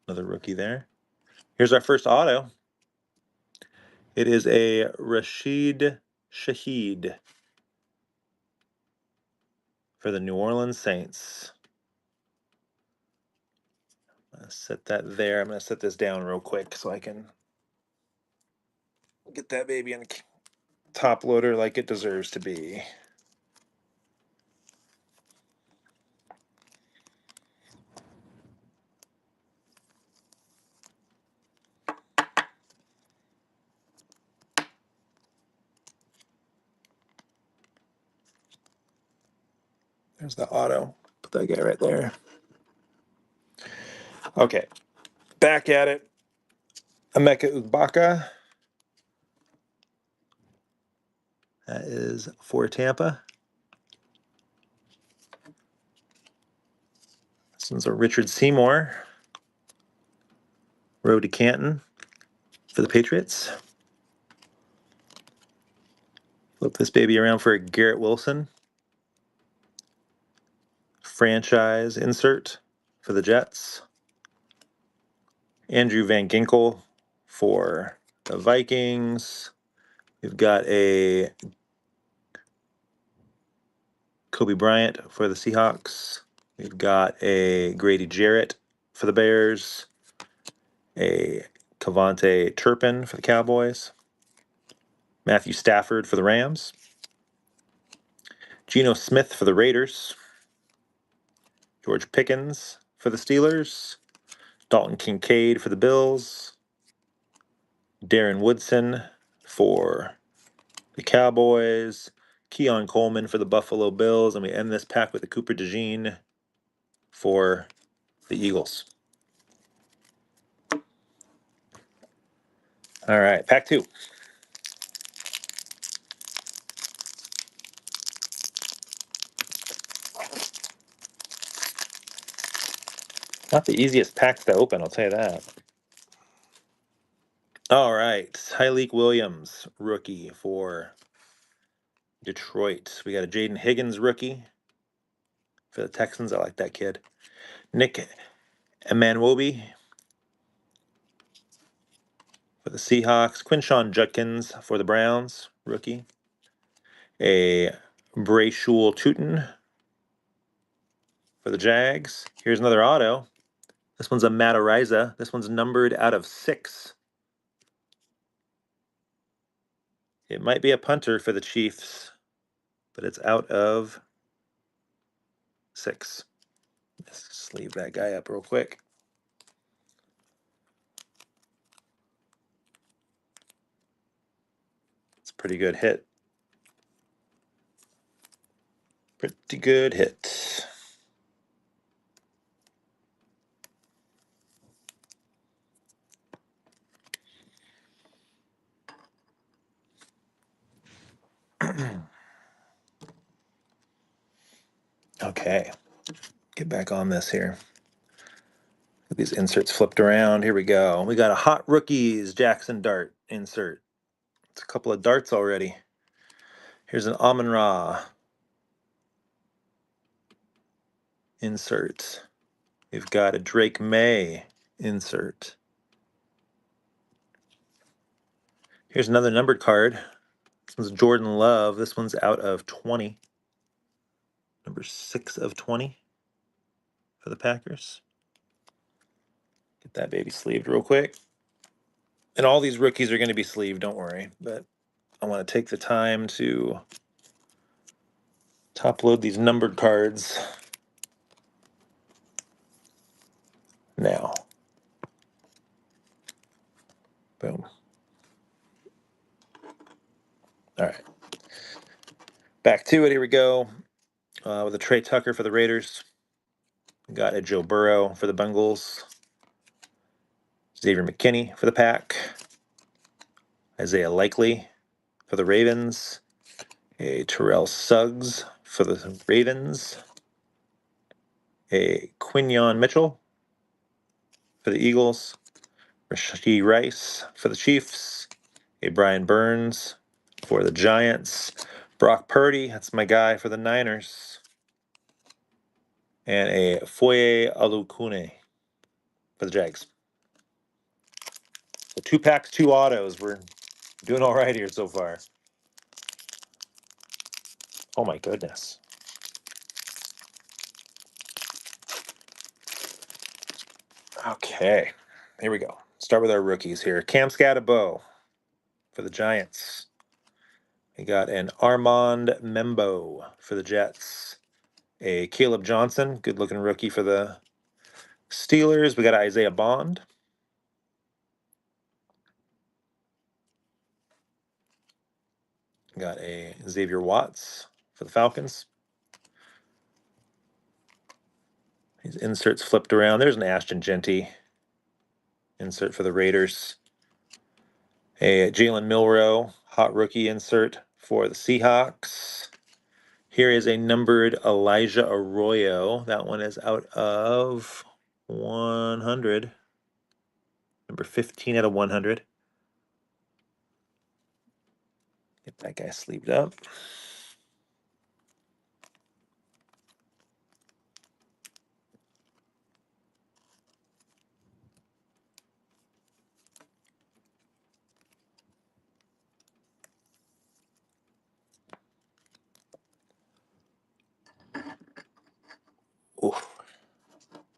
Another rookie there. Here's our first auto. It is a Rashid Shaheed for the New Orleans Saints. I'm going to set that there. I'm going to set this down real quick so I can get that baby in the top loader like it deserves to be. There's the auto. Put that guy right there. Okay. Back at it. Emeka Ugbaka. That is for Tampa. This one's a Richard Seymour. Road to Canton for the Patriots. Flip this baby around for a Garrett Wilson. Franchise insert for the Jets. Andrew Van Ginkel for the Vikings. We've got a Kobe Bryant for the Seahawks. We've got a Grady Jarrett for the Bears. A Cavante Turpin for the Cowboys. Matthew Stafford for the Rams. Geno Smith for the Raiders. George Pickens for the Steelers. Dalton Kincaid for the Bills. Darren Woodson for the Cowboys. Keon Coleman for the Buffalo Bills. And we end this pack with a Cooper DeJean for the Eagles. All right, pack two. Not the easiest packs to open, I'll tell you that. All right, Tyleek Williams, rookie for Detroit. We got a Jaden Higgins rookie for the Texans. I like that kid. Nick Emanwobi for the Seahawks. Quinshawn Judkins for the Browns, rookie. A Brayshul Tootin for the Jags. Here's another auto. This one's a Matt Ariza. This one's numbered out of 6. It might be a punter for the Chiefs, but it's out of 6. Let's sleeve that guy up real quick. It's a pretty good hit. Pretty good hit. Okay, get back on this here. Get these inserts flipped around. Here we go. We got a Hot Rookies Jackson Dart insert. It's a couple of darts already. Here's an Amon-Ra insert. We've got a Drake May insert. Here's another numbered card. This one's Jordan Love. This one's out of 20. Number 6 of 20 for the Packers. Get that baby sleeved real quick. And all these rookies are going to be sleeved, don't worry. But I want to take the time to top load these numbered cards now. Boom. All right. Back to it. Here we go. With a Trey Tucker for the Raiders. We got a Joe Burrow for the Bengals. Xavier McKinney for the Pack. Isaiah Likely for the Ravens. A Terrell Suggs for the Ravens. A Quinyon Mitchell for the Eagles. Rashee Rice for the Chiefs. A Brian Burns for the Giants. Brock Purdy, that's my guy for the Niners. And a Foye Alukune for the Jags. So 2 packs, 2 autos. We're doing all right here so far. Oh my goodness. Okay, here we go. Start with our rookies here. Cam Scatterbo for the Giants. We got an Armand Membo for the Jets. A Caleb Johnson, good-looking rookie for the Steelers. We got Isaiah Bond. Got a Xavier Watts for the Falcons. These inserts flipped around. There's an Ashton Genty insert for the Raiders. A Jalen Milroe hot rookie insert for the Seahawks. Here is a numbered Elijah Arroyo. That one is out of 100. Number 15 out of 100. Get that guy sleeved up. Oof.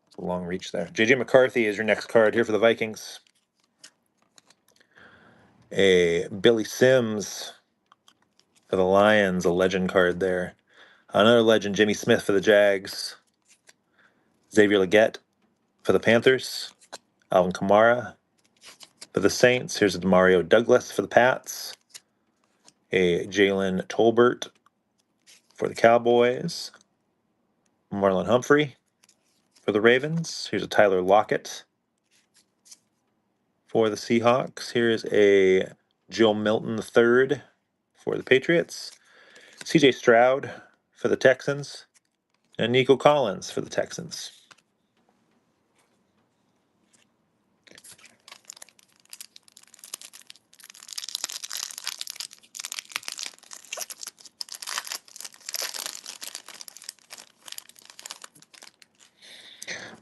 It's a long reach there. JJ McCarthy is your next card here for the Vikings. A Billy Sims for the Lions, a legend card there. Another legend, Jimmy Smith for the Jags. Xavier Legette for the Panthers. Alvin Kamara for the Saints. Here's a Demario Douglas for the Pats. A Jalen Tolbert for the Cowboys. Marlon Humphrey for the Ravens. Here's a Tyler Lockett for the Seahawks. Here's a Joe Milton III for the Patriots. CJ Stroud for the Texans. And Nico Collins for the Texans.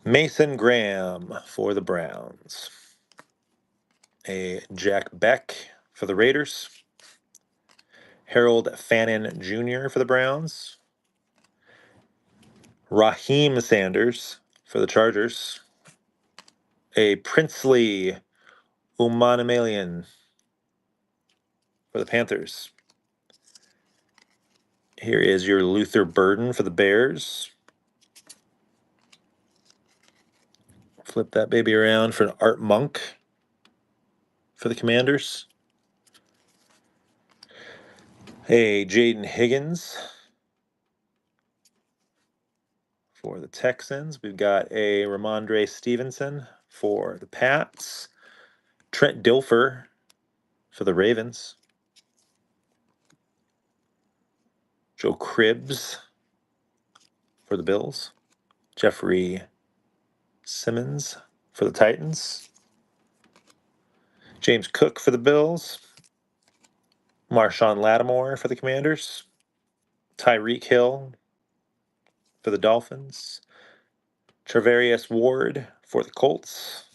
Mason Graham for the Browns. A Jack Beck for the Raiders. Harold Fannin Jr. for the Browns. Raheem Sanders for the Chargers. A Princely Umanamalian for the Panthers. Here is your Luther Burden for the Bears. Flip that baby around for an Art Monk for the Commanders. Hey, Jaden Higgins for the Texans. We've got a Ramondre Stevenson for the Pats. Trent Dilfer for the Ravens. Joe Cribbs for the Bills. Jeffrey Simmons for the Titans. James Cook for the Bills. Marshawn Lattimore for the Commanders. Tyreek Hill for the Dolphins. Travarius Ward for the Colts.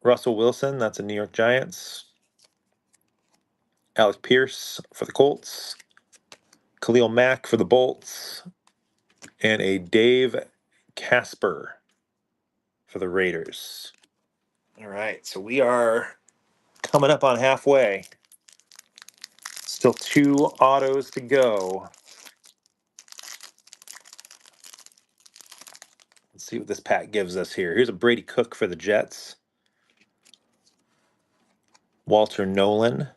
Russell Wilson, that's a New York Giants. Alec Pierce for the Colts. Khalil Mack for the Bolts. And a Dave Casper for the Raiders. All right, so we are coming up on halfway. Still 2 autos to go. Let's see what this pack gives us here. Here's a Brady Cook for the Jets. Walter Nolan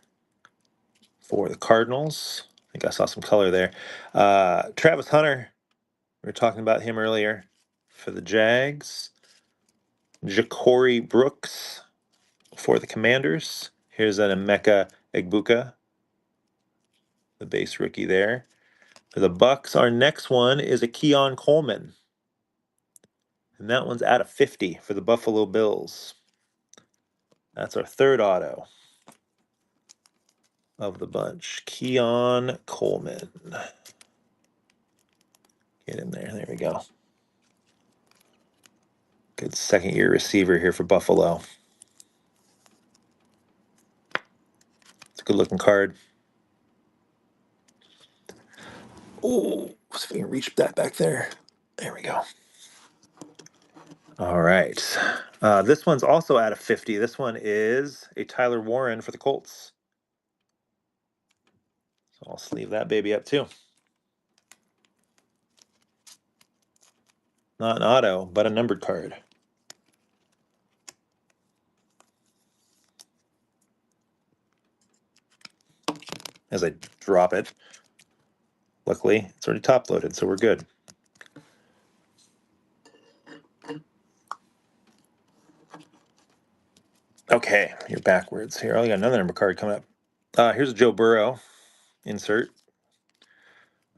for the Cardinals. I think I saw some color there. Travis Hunter, we were talking about him earlier, for the Jags. Ja'Cory Brooks for the Commanders. Here's an Emeka Egbuka, the base rookie there. For the Bucks, our next one is a Keon Coleman. And that one's out of 50 for the Buffalo Bills. That's our 3rd auto of the bunch. Keon Coleman. Get in there. There we go. Good 2nd-year receiver here for Buffalo. It's a good-looking card. Oh, see if we can reach that back there. There we go. All right. This one's also out of 50. This one is a Tyler Warren for the Colts. So I'll sleeve that baby up too. Not an auto, but a numbered card. As I drop it, luckily it's already top loaded, so we're good. Okay, you're backwards here. Oh, I got another number card coming up. Here's a Joe Burrow insert.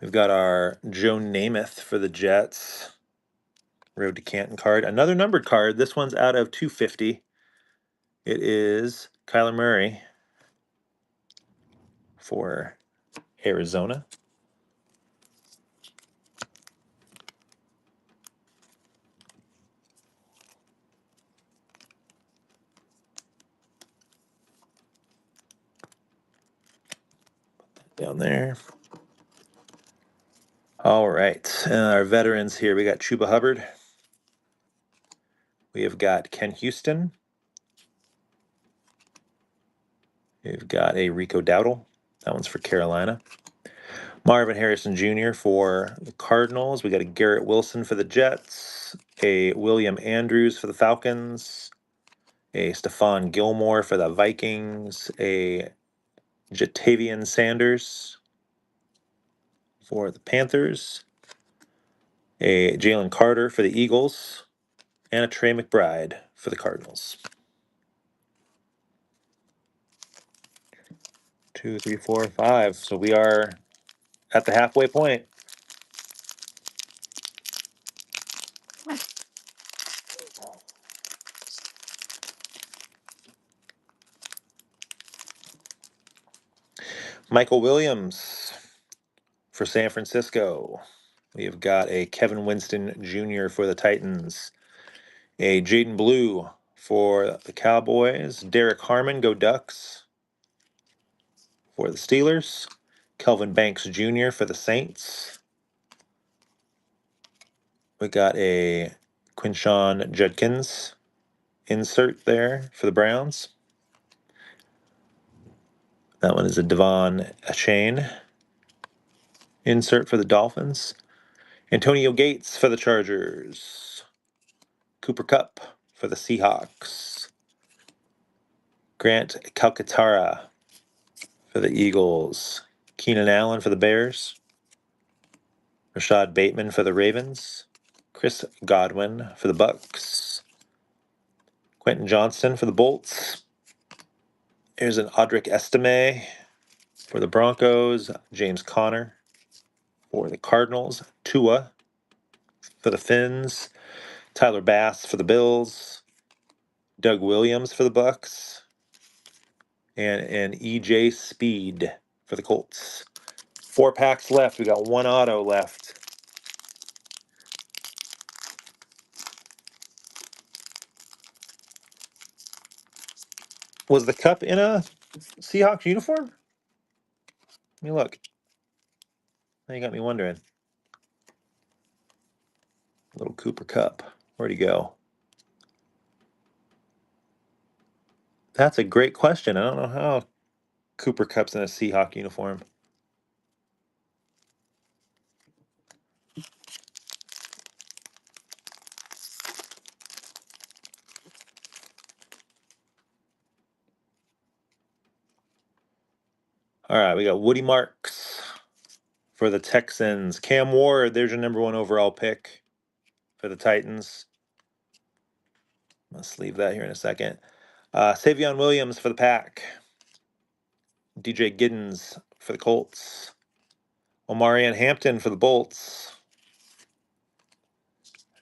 We've got our Joe Namath for the Jets. Road to Canton card. Another numbered card. This one's out of 250. It is Kyler Murray for Arizona. Down there. All right. Our veterans here. We got Chuba Hubbard. We have got Ken Houston. We've got a Rico Dowdle. That one's for Carolina. Marvin Harrison Jr. for the Cardinals. We got a Garrett Wilson for the Jets. A William Andrews for the Falcons. A Stephon Gilmore for the Vikings. A Jatavian Sanders for the Panthers. A Jalen Carter for the Eagles. And a Trey McBride for the Cardinals. 2, 3, 4, 5. So we are at the halfway point. Michael Williams for San Francisco. We have got a Kevin Winston Jr. for the Titans. A Jaden Blue for the Cowboys. Derek Harmon, go Ducks, for the Steelers. Kelvin Banks Jr. for the Saints. We got a Quinshon Judkins insert there for the Browns. That one is a Devon Achane insert for the Dolphins. Antonio Gates for the Chargers. Cooper Kupp for the Seahawks. Grant Calcaterra for the Eagles. Keenan Allen for the Bears. Rashad Bateman for the Ravens. Chris Godwin for the Bucks. Quentin Johnston for the Bolts. Here's an Audric Estime for the Broncos. James Conner for the Cardinals. Tua for the Finns. Tyler Bass for the Bills. Doug Williams for the Bucks. And an EJ Speed for the Colts. 4 packs left. We got 1 auto left. Was the cup in a Seahawks uniform? Let me look. Now you got me wondering. Little Cooper Kupp. Where'd he go? That's a great question. I don't know how Cooper Kupp's in a Seahawk uniform. All right, we got Woody Marks for the Texans. Cam Ward, there's your number 1 overall pick for the Titans. Let's leave that here in a second. Savion Williams for the Pack. DJ Giddens for the Colts. Omarion Hampton for the Bolts.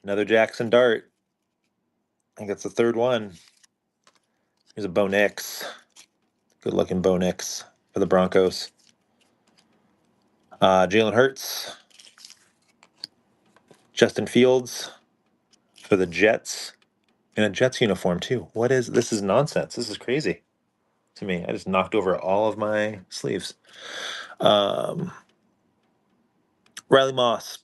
Another Jackson Dart. I think that's the 3rd one. Here's a Bo Nix. Good looking Bo Nix for the Broncos. Jalen Hurts. Justin Fields for the Jets. In a Jets uniform too. What is this? Is nonsense. This is crazy to me. I just knocked over all of my sleeves. Riley Moss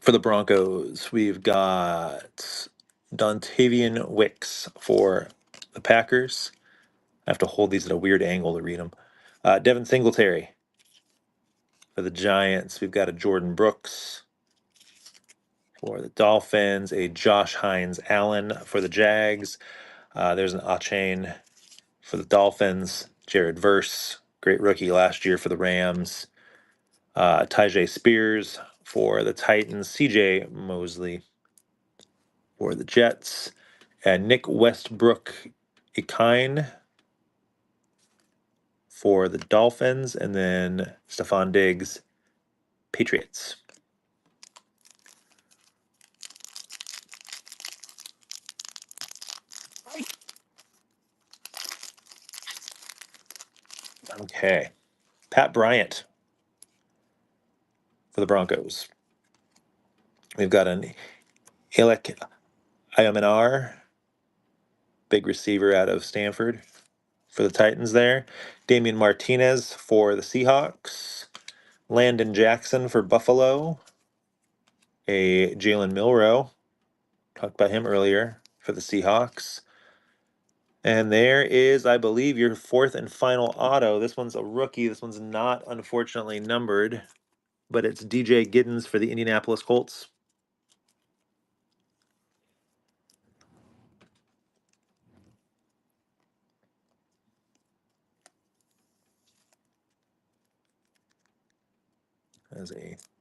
for the Broncos. We've got Dontavian Wicks for the Packers. I have to hold these at a weird angle to read them. Devin Singletary for the Giants. We've got a Jordan Brooks for the Dolphins. A Josh Hines Allen for the Jags. There's an Achane for the Dolphins. Jared Verse, great rookie last year for the Rams. Tyjae Spears for the Titans. CJ Mosley for the Jets. And Nick Westbrook Ikine for the Dolphins. And then Stephon Diggs, Patriots. Okay. Pat Bryant for the Broncos. We've got an Alec Ayaminar, big receiver out of Stanford for the Titans there. Damian Martinez for the Seahawks. Landon Jackson for Buffalo. A Jalen Milroe, talked about him earlier, for the Seahawks. And there is, I believe, your 4th and final auto. This one's a rookie. This one's not, unfortunately, numbered, but it's DJ Giddens for the Indianapolis Colts.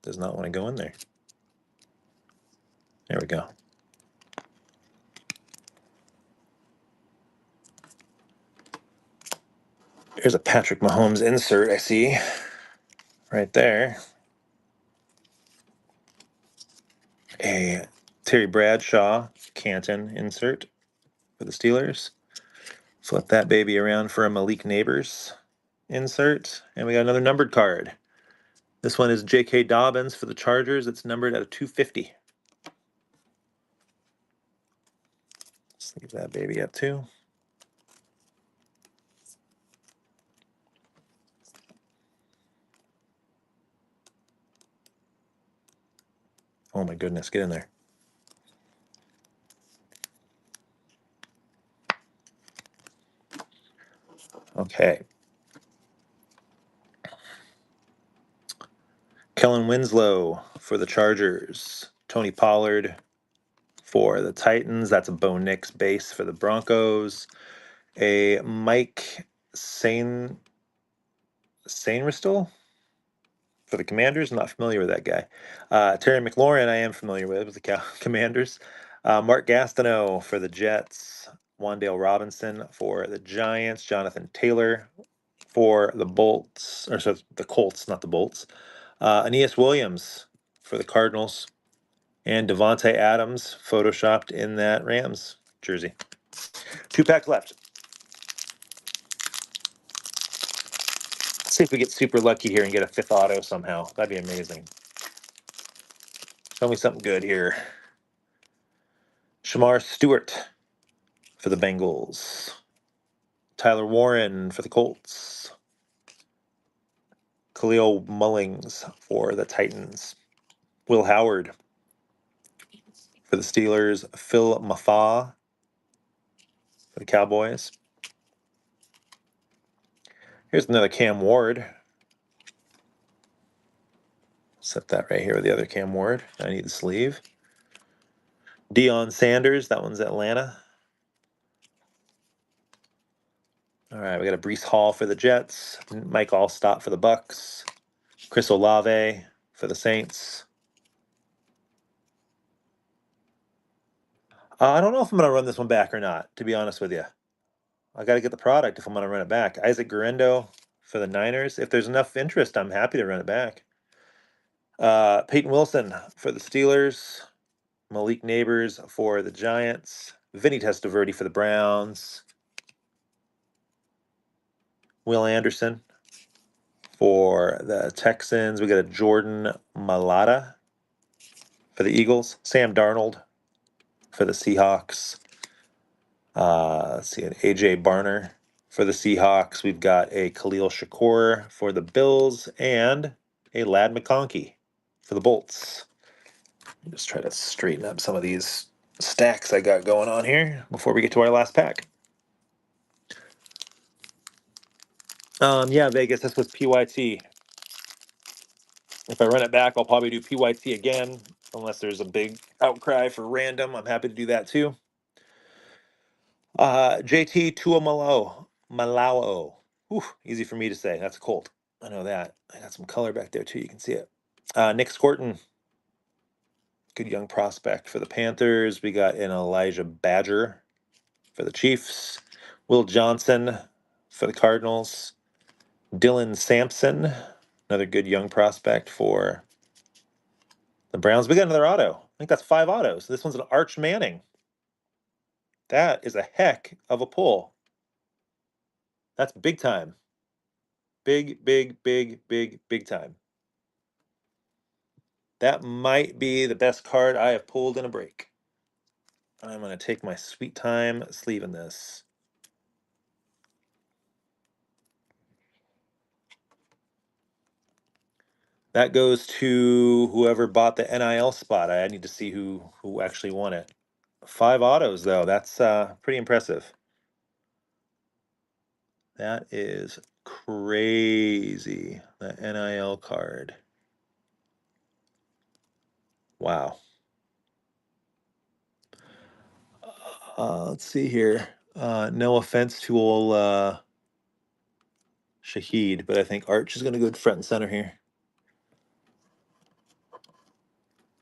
Does not want to go in there. There we go. Here's a Patrick Mahomes insert I see right there. A Terry Bradshaw Canton insert for the Steelers. Flip that baby around for a Malik Neighbors insert. And we got another numbered card. This one is J.K. Dobbins for the Chargers. It's numbered at a 250. Let's leave that baby up too. Oh my goodness, get in there. Okay. Winslow for the Chargers. Tony Pollard for the Titans. That's a Bo Nix base for the Broncos. A Mike Sainristil for the Commanders. I'm not familiar with that guy. Terry McLaurin, I am familiar with the Commanders. Mark Gastineau for the Jets. Wandale Robinson for the Giants. Jonathan Taylor for the Bolts, or so the Colts, not the Bolts. Aeneas Williams for the Cardinals. And Devontae Adams photoshopped in that Rams jersey. 2 packs left. Let's see if we get super lucky here and get a 5th auto somehow. That'd be amazing. Show me something good here. Shamar Stewart for the Bengals. Tyler Warren for the Colts. Khalil Mullings for the Titans. Will Howard for the Steelers. Phil Mafa for the Cowboys. Here's another Cam Ward. Set that right here with the other Cam Ward. I need the sleeve. Deion Sanders, that one's Atlanta. All right, we got a Breece Hall for the Jets. Mike Allstott for the Bucks. Chris Olave for the Saints. I don't know if I'm going to run this one back or not, to be honest with you. I got to get the product if I'm going to run it back. Isaac Guerrero for the Niners. If there's enough interest, I'm happy to run it back. Peyton Wilson for the Steelers. Malik Neighbors for the Giants. Vinny Testaverde for the Browns. Will Anderson for the Texans. We got a Jordan Mailata for the Eagles. Sam Darnold for the Seahawks. Let's see, an AJ Barner for the Seahawks. We've got a Khalil Shakur for the Bills and a Lad McConkey for the Bolts. Just try to straighten up some of these stacks I got going on here before we get to our last pack. Yeah, Vegas, this was PYT. If I run it back, I'll probably do PYT again, unless there's a big outcry for random. I'm happy to do that too. JT Tuamalo. Whew, easy for me to say. That's a Colt. I know that. I got some color back there too. You can see it. Nick Scorton, good young prospect for the Panthers. We got an Elijah Badger for the Chiefs. Will Johnson for the Cardinals. Dylan Sampson, another good young prospect for the Browns. We got another auto. I think that's 5 autos. This one's an Arch Manning. That is a heck of a pull. That's big time. Big, big, big, big, big time. That might be the best card I have pulled in a break. I'm going to take my sweet time sleeving this. That goes to whoever bought the NIL spot. I need to see who actually won it. 5 autos, though. That's pretty impressive. That is crazy. The NIL card. Wow. Let's see here. No offense to old Shahid, but I think Arch is going to go front and center here.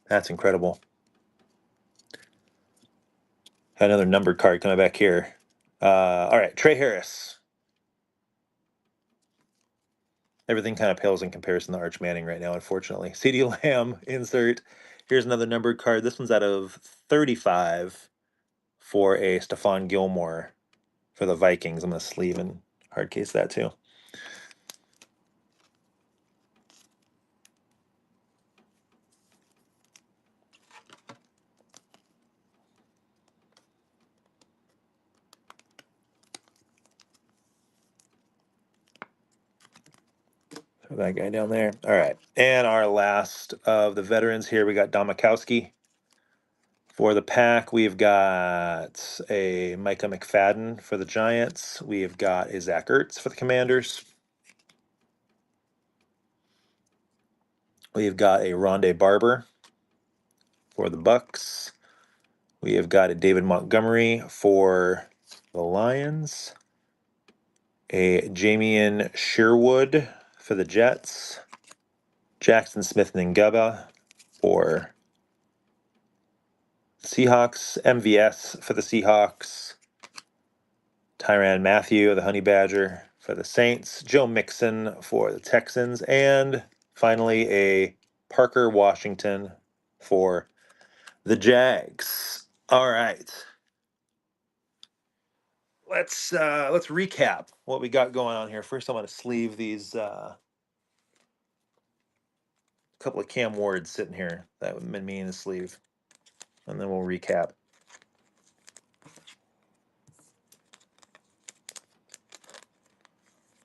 That's incredible. Got another numbered card coming back here. All right, Trey Harris. Everything kind of pales in comparison to Arch Manning right now, unfortunately. CeeDee Lamb, insert. Here's another numbered card. This one's out of 35 for a Stephon Gilmore for the Vikings. I'm going to sleeve and hard case that too. That guy down there. All right. And our last of the veterans here, we got Domikowski. For the Pack, we've got a Micah McFadden for the Giants. We've got a Zach Ertz for the Commanders. We've got a Rondé Barber for the Bucks. We have got a David Montgomery for the Lions. A Jamian Sherwood for the Jets. Jackson Smith Ngaba for Seahawks. MVS for the Seahawks. Tyrann Mathieu, the Honey Badger, for the Saints. Joe Mixon for the Texans. And finally, a Parker Washington for the Jags. All right. Let's recap what we got going on here. First, I'm going to sleeve these couple of Cam Wards sitting here that have been meaning to sleeve, and then we'll recap.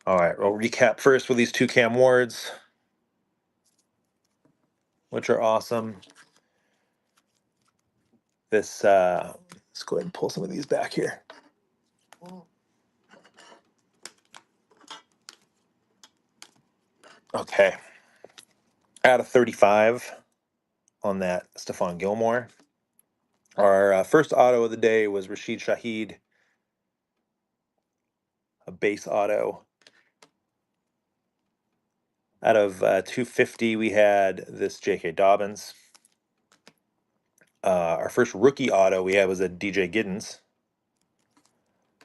All right, we'll recap first with these two Cam Wards, which are awesome. Let's go ahead and pull some of these back here. Okay. Out of 35 on that Stephon Gilmore. Our first auto of the day was Rashid Shaheed, a base auto. Out of 250, we had this J.K. Dobbins. Our first rookie auto we had was a DJ Giddens,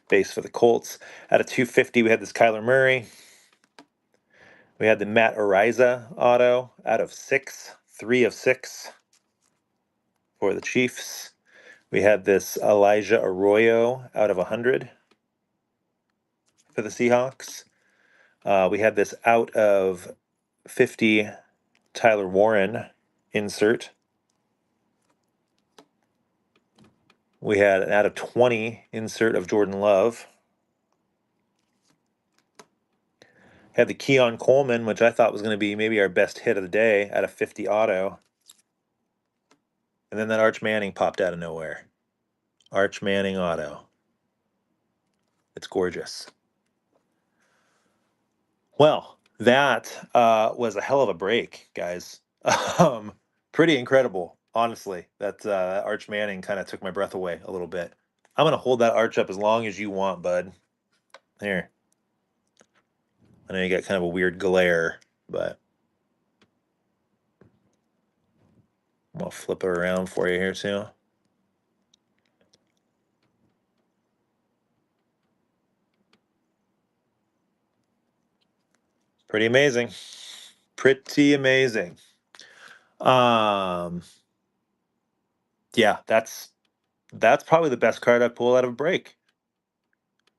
base for the Colts. Out of 250, we had this Kyler Murray. We had the Matt Ariza auto out of 6, 3 of 6 for the Chiefs. We had this Elijah Arroyo out of 100 for the Seahawks. We had this out of 50 Tyler Warren insert. We had an out of 20 insert of Jordan Love. Had the Keon Coleman, which I thought was going to be maybe our best hit of the day, out of 50 auto. And then that Arch Manning popped out of nowhere. Arch Manning auto. It's gorgeous. Well, that was a hell of a break, guys. Pretty incredible, honestly. That Arch Manning kind of took my breath away a little bit. I'm going to hold that arch up as long as you want, bud. Here. I know you got kind of a weird glare, but I'm going to flip it around for you here, too. Pretty amazing. Pretty amazing. Yeah, that's probably the best card I pulled out of a break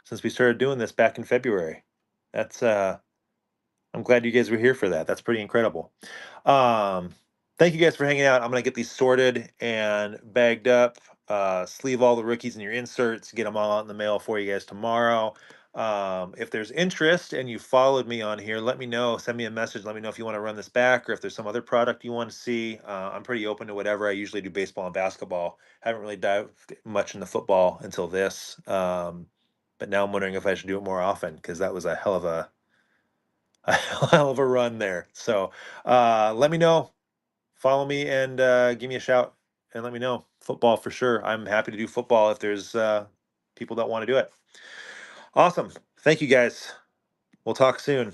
since we started doing this back in February. That's I'm glad you guys were here for that. That's pretty incredible. Thank you guys for hanging out. I'm gonna get these sorted and bagged up. Sleeve all the rookies in your inserts. Get them all out in the mail for you guys tomorrow. If there's interest and you followed me on here, let me know. Send me a message. Let me know if you want to run this back or if there's some other product you want to see. I'm pretty open to whatever. I usually do baseball and basketball. Haven't really dived much into football until this. But now I'm wondering if I should do it more often because that was a hell of a hell of a run there. So let me know. Follow me and give me a shout and let me know. Football for sure. I'm happy to do football if there's people that want to do it. Awesome. Thank you guys. We'll talk soon.